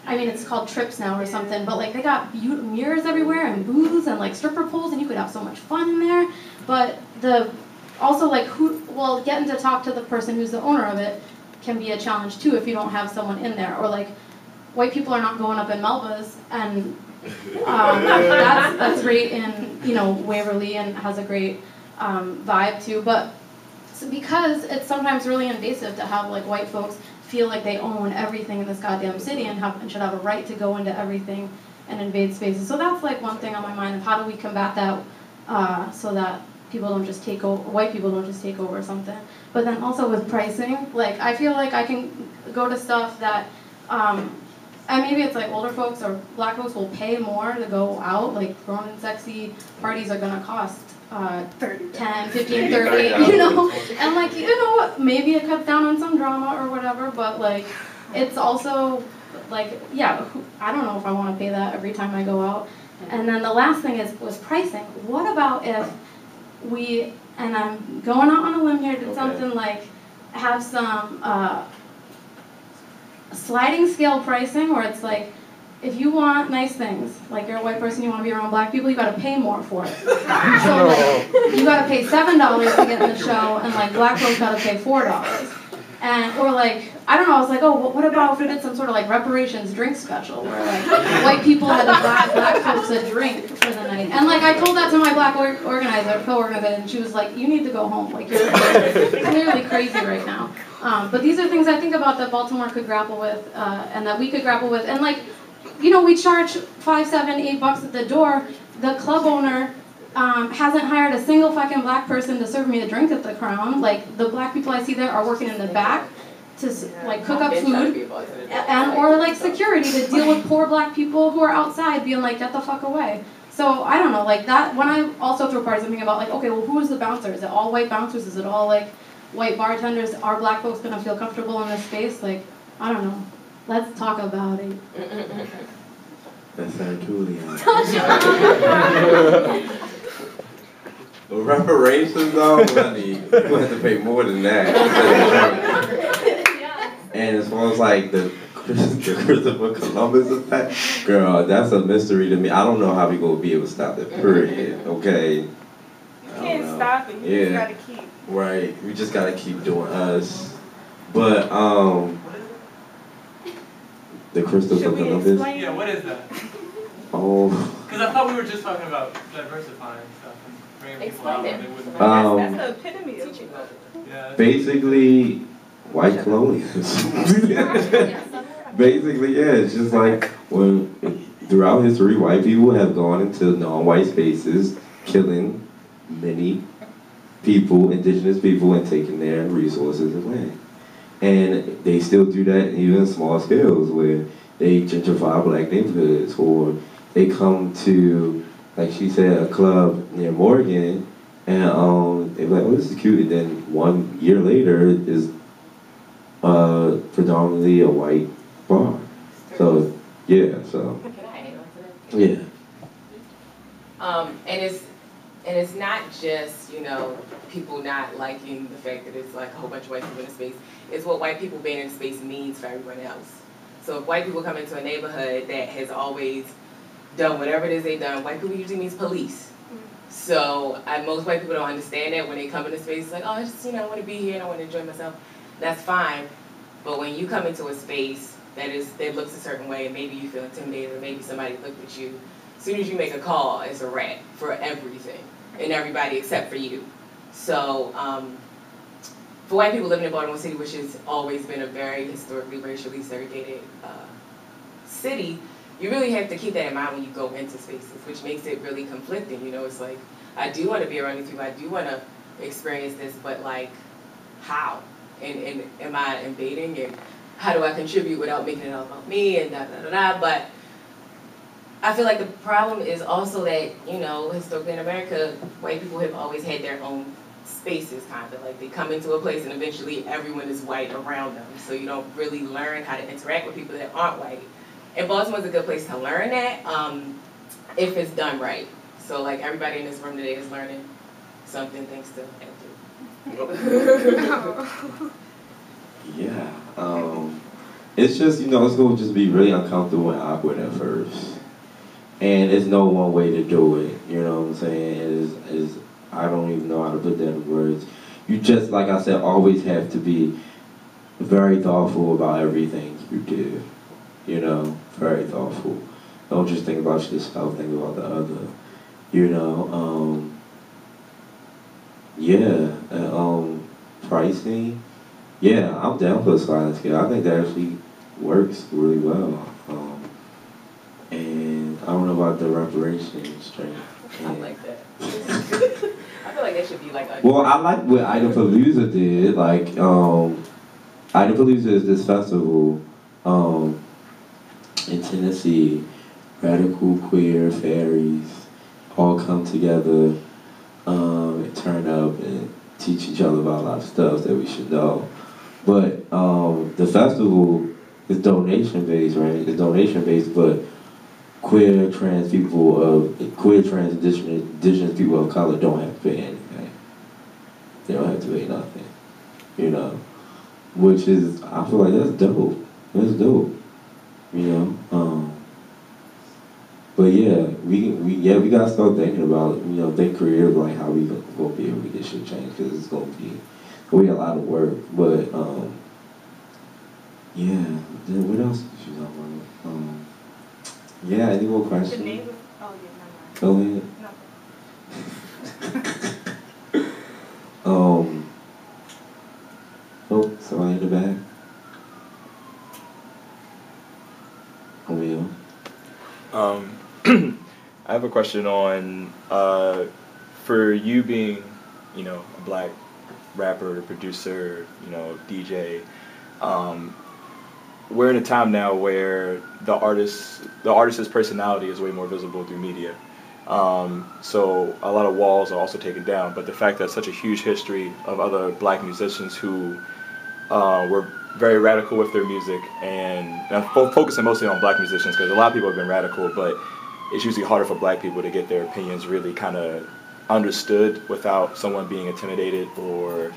I mean, it's called trips now or something, but like they got mirrors everywhere and booths and like stripper poles, and you could have so much fun in there. But also like getting to talk to the person who's the owner of it can be a challenge too if you don't have someone in there. Or like white people are not going up in Melba's, and that's great in Waverly and has a great vibe too. But because it's sometimes really invasive to have like white folks feel like they own everything in this goddamn city and should have a right to go into everything and invade spaces. So that's like one thing on my mind of how do we combat that so that people don't just take over, white people don't just take over something. But then also with pricing, like I feel like I can go to stuff that, and maybe it's like older folks or black folks will pay more to go out, like grown and sexy parties are gonna cost 10, 15, 30, and like, maybe it cuts down on some drama or whatever, but like, it's also like, yeah, I don't know if I want to pay that every time I go out. And then the last thing was pricing. What about if and I'm going out on a limb here, did something like have some sliding scale pricing where it's like, if you want nice things, like you're a white person, you want to be around black people, you got to pay more for it. So like, you got to pay $7 to get in the show, and like black folks got to pay $4. Or like, I don't know, I was like, oh, what about if we did some sort of like reparations drink special where like white people had to buy black folks a drink for the night. And like I told that to my black co-organizer, and she was like, you need to go home. Like you're clearly crazy right now. But these are things I think about that Baltimore could grapple with, and that we could grapple with. And like, we charge $5, $7, $8 at the door. The club owner hasn't hired a single fucking black person to serve me a drink at the Crown. Like the black people I see there are working in the back to like cook up food, or like security to deal with poor black people who are outside being like, get the fuck away. So I don't know, like that. When I also throw parties, I'm thinking about like, okay, well, who is the bouncer? Is it all white bouncers? Is it all like white bartenders? Are black folks gonna feel comfortable in this space? Like, I don't know. Let's talk about it. That's Julian. Reparations, though, honey, you have to pay more than that. And as far as like the Christopher Columbus attack, girl, that's a mystery to me. I don't know how we gonna be able to stop that. Period. Okay. You can't stop it. You just gotta keep. Right. We just gotta keep doing us. But the Christopher Columbus. Explain? Yeah, what is that? Oh. Because I thought we were just talking about diversifying stuff and bringing people out when they wouldn't. That's the epitome of it. Yeah. Basically, white colonialism. Basically, yeah, it's just like when throughout history, white people have gone into non-white spaces, killing many people, indigenous people, and taking their resources away. And they still do that even in small scales where they gentrify black neighborhoods, or they come to, like she said, a club near Morgan, and they're like, oh, this is cute, and then 1 year later is predominantly a white bar. So, yeah, so. Can I add on to that? Yeah. And it's not just, people not liking the fact that it's like a whole bunch of white people in a space. It's what white people being in a space means for everyone else. So if white people come into a neighborhood that has always done whatever it is they've done, white people usually means police. So most white people don't understand that when they come into space. It's like, oh, I just, I want to be here and I want to enjoy myself. That's fine. But when you come into a space that looks a certain way, and maybe you feel intimidated, or maybe somebody looked at you, as soon as you make a call, it's a wrap for everything and everybody except for you. So for white people living in Baltimore City, which has always been a very historically racially segregated city, you really have to keep that in mind when you go into spaces, which makes it really conflicting. It's like, I do want to be around these people, I do want to experience this, but like, how? And am I invading? And how do I contribute without making it all about me? And da-da-da-da. But I feel like the problem is also that, historically in America, white people have always had their own spaces, kind of. Like, they come into a place and eventually everyone is white around them. So you don't really learn how to interact with people that aren't white. And Baltimore's a good place to learn that if it's done right. So, like, everybody in this room today is learning something thanks to Abdu. Yeah. it's just, you know, it's going to just be really uncomfortable and awkward at first. And there's no one way to do it, you know what I'm saying? I don't even know how to put that in words. You just, like I said, always have to be very thoughtful about everything you do, you know, very thoughtful. Don't just think about yourself, think about the other, you know. Yeah, pricing. Yeah, I'm down for a sliding scale. I think that actually works really well. And I don't know about the reparation stream. I like that. I feel like that should be like. Well, I like what Idapalooza did. Like, Idapalooza is this festival in Tennessee. Radical queer fairies all come together and turn up and teach each other about a lot of stuff that we should know. But the festival is donation based, right? It's donation based, but queer, trans indigenous people of color don't have to pay anything. They don't have to pay nothing, you know? Which is, I feel like that's dope. That's dope, you know? But yeah, we gotta start thinking about, you know, think creative, like how we gonna be able to get shit changed, because it's gonna be a lot of work. But yeah, then what else did you talk about? Yeah, any more questions? The name of, oh yeah, never mind. Go ahead. Oh, somebody in the back. Over here. I have a question on, for you being, you know, a black rapper, producer, you know, DJ, we're in a time now where the artist's personality is way more visible through media. So a lot of walls are also taken down, but the fact that such a huge history of other black musicians who were very radical with their music, and I'm focusing mostly on black musicians because a lot of people have been radical, but it's usually harder for black people to get their opinions really kind of understood without someone being intimidated or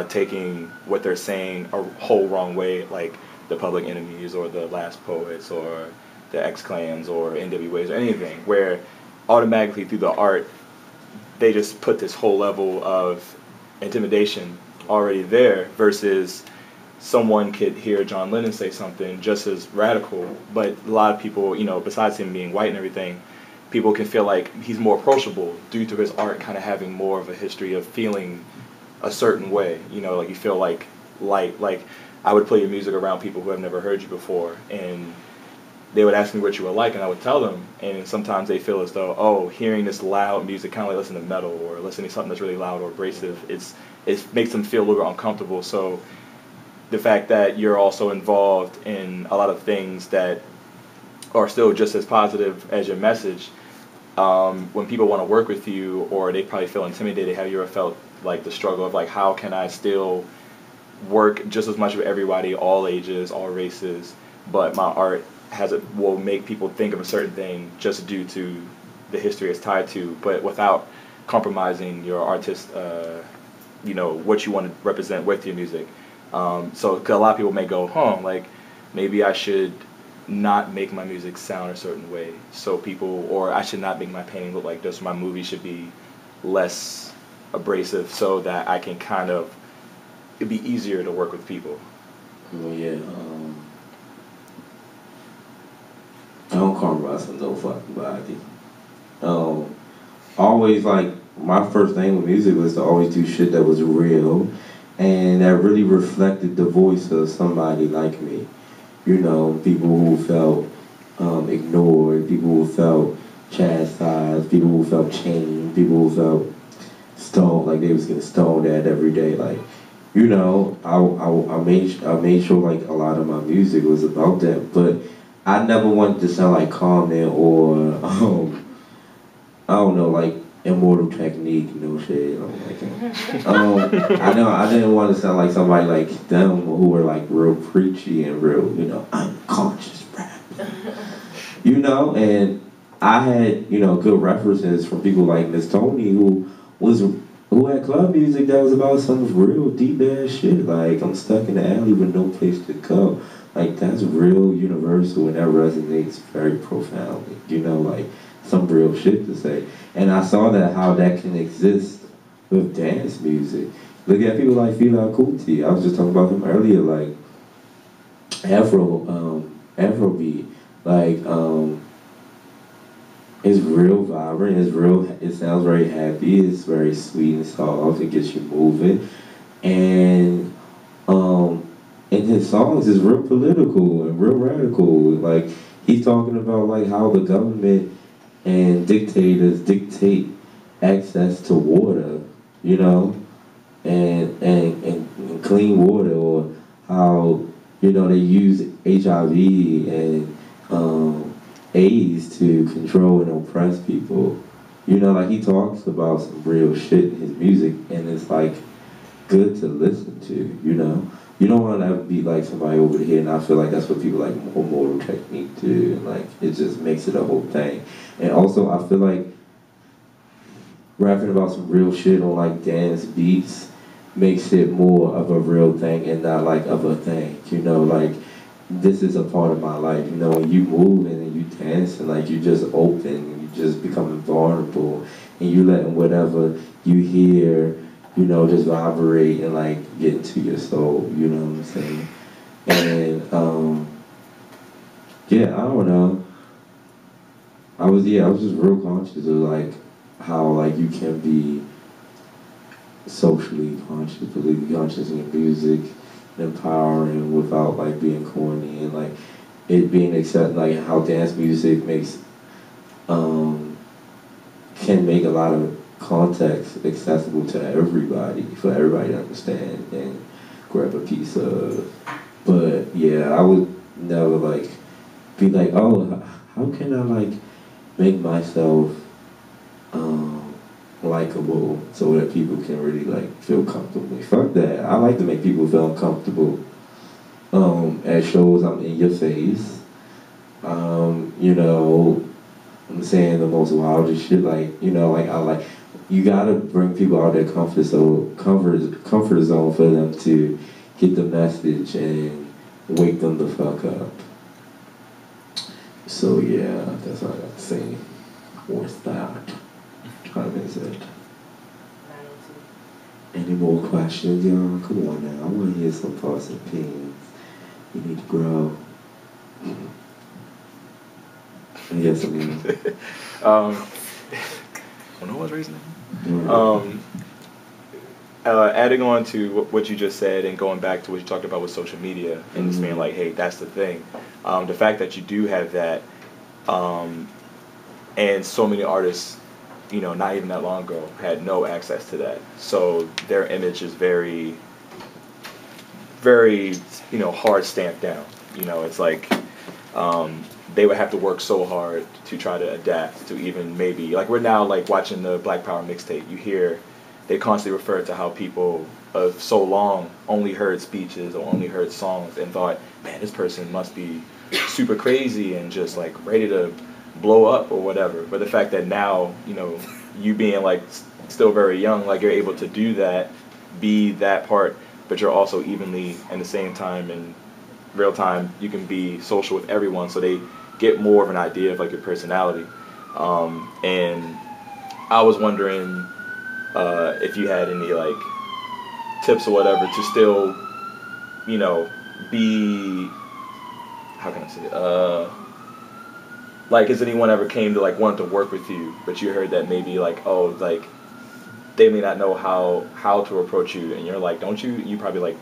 taking what they're saying a whole wrong way, like the Public Enemies or the Last Poets or the X-Clans or NWAs or anything, where automatically through the art they just put this whole level of intimidation already there, versus someone could hear John Lennon say something just as radical, but a lot of people, you know, besides him being white and everything, people can feel like he's more approachable due to his art kind of having more of a history of feeling a certain way, you know, like you feel like light. Like I would play your music around people who have never heard you before, and they would ask me what you were like, and I would tell them, and sometimes they feel as though, oh, hearing this loud music, kind of like listening to metal or listening to something that's really loud or abrasive, it makes them feel a little uncomfortable. So the fact that you're also involved in a lot of things that are still just as positive as your message, when people want to work with you or they probably feel intimidated, have you ever felt like the struggle of like, how can I still work just as much with everybody, all ages, all races, but my art will make people think of a certain thing just due to the history it's tied to, but without compromising your artist, you know, what you want to represent with your music. So 'cause a lot of people may go, like maybe I should not make my music sound a certain way, so people, or I should not make my painting look like this, or my movie should be less abrasive so that I can kind of, it'd be easier to work with people. Well, yeah, I don't compromise on no fucking body. Always, like, my first thing with music was to always do shit that was real and that really reflected the voice of somebody like me. You know, people who felt ignored, people who felt chastised, people who felt chained, people who felt stoned, like they was getting stoned at every day. Like, you know, I made sure like a lot of my music was about that, but I never wanted to sound like Common or I don't know, like Immortal Technique, no shade. I didn't want to sound like somebody like them who were like real preachy and real, you know, unconscious rap. You know, and I had, you know, good references from people like Miss Tony, who was who had club music that was about some real deep ass shit. Like, I'm stuck in the alley with no place to go. Like, that's real universal and that resonates very profoundly. You know, like, some real shit to say. And I saw that how that can exist with dance music. Look at people like Fela Kuti. I was just talking about him earlier, like Afrobeat. Like, it's real vibrant, it's real, it sounds very happy, it's very sweet and soft, it gets you moving. And in his songs is real political and real radical. Like, he's talking about like how the government and dictators dictate access to water, you know, and clean water, or how, you know, they use HIV and AIDS to control and oppress people. You know, like, he talks about some real shit in his music, and it's like good to listen to, you know. You don't want to ever be like somebody over here, and I feel like that's what people like Mortal Technique do, and like it just makes it a whole thing. And also, I feel like rapping about some real shit on like dance beats makes it more of a real thing and not like of a thing, you know, like this is a part of my life, you know, when you move and you dance and like you just open and you just becoming vulnerable and you letting whatever you hear, you know, just vibrate and like get into your soul, you know what I'm saying? And yeah, I don't know. I was just real conscious of like how like you can be socially conscious, politically conscious in your music, empowering without like being corny, and like it being accepted, like how dance music makes can make a lot of context accessible to everybody, for everybody to understand and grab a piece of. But yeah, I would never like be like, oh, how can I like make myself likable so that people can really like feel comfortable. Fuck that. I like to make people feel uncomfortable. At shows, I'm in your face. You know, I'm saying the most wildest shit. Like, you know, like I like, you gotta bring people out of their comfort zone for them to get the message and wake them the fuck up. So yeah, that's all I got to say. What's that? Time is it? Any more questions, y'all? Come on now, I want to hear some thoughts and opinions. You need to grow. Yes, I mean. No one's raising it. Adding on to what you just said and going back to what you talked about with social media and just being like, hey, that's the thing. The fact that you do have that, and so many artists, you know, not even that long ago, had no access to that. So their image is very, very, you know, hard stamped down. You know, it's like they would have to work so hard to try to adapt to even maybe, like we're now like watching the Black Power mixtape. You hear they constantly refer to how people of so long only heard speeches or only heard songs and thought, man, this person must be super crazy and just like ready to blow up or whatever. But the fact that now, you know, you being like still very young, like you're able to do that, be that part, but you're also evenly in the same time in real time, you can be social with everyone, so they get more of an idea of like your personality. And I was wondering if you had any like tips or whatever to still, you know, be, how can I say it? Like, has anyone ever came to like want to work with you, but you heard that maybe like, oh, like they may not know how to approach you, and you're like, don't you probably like,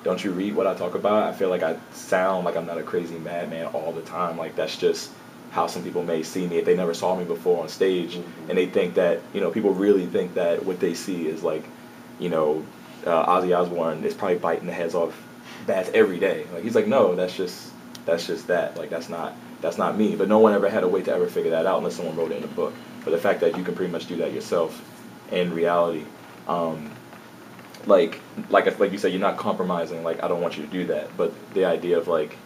don't you read what I talk about? I feel like I sound like I'm not a crazy madman all the time. Like, that's just how some people may see me if they never saw me before on stage, and they think that, you know, people really think that what they see is like, you know, Ozzy Osbourne is probably biting the heads off bats every day. Like, he's like, no, that's just that. Like, that's not me. But no one ever had a way to ever figure that out unless someone wrote it in a book. But the fact that you can pretty much do that yourself in reality, like you said, you're not compromising. Like, I don't want you to do that. But the idea of like,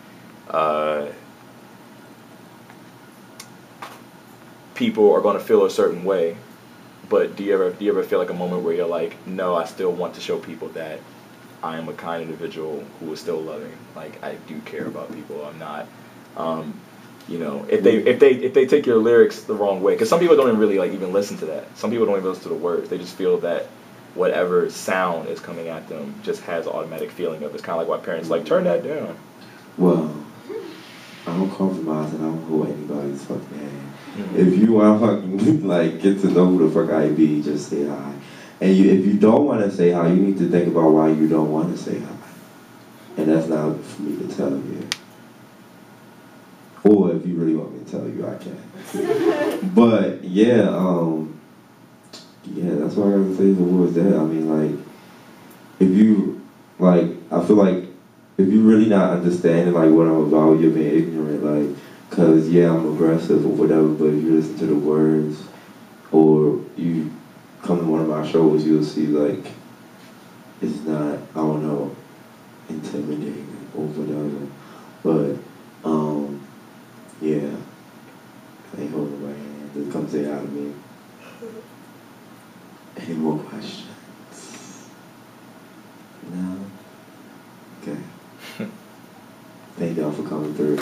people are going to feel a certain way, But do you ever feel like a moment where you're like, no, I still want to show people that I am a kind individual who is still loving. Like I do care about people. I'm not, you know, if they take your lyrics the wrong way, because some people don't even really like even listen to that. Some people don't even listen to the words. They just feel that whatever sound is coming at them just has an automatic feeling of it. It's kind of like why parents like turn that down. Well, I don't compromise and I don't hold anybody's fucking hand. If you want to fucking like get to know who the fuck I be, just say hi. And if you don't want to say hi, you need to think about why you don't want to say hi. And that's not for me to tell you. Or if you really want me to tell you, I can. But yeah, yeah, that's what I gotta say towards that. I mean, like, if you, like, I feel like if you really not understanding like what I'm about, you're being ignorant, like, cause yeah, I'm aggressive or whatever, but if you listen to the words, or you come to one of my shows, you'll see like, it's not, I don't know, intimidating or whatever, but, yeah, I ain't holding my hand, just come say hi to me. Any more questions? No? Okay. Thank y'all for coming through.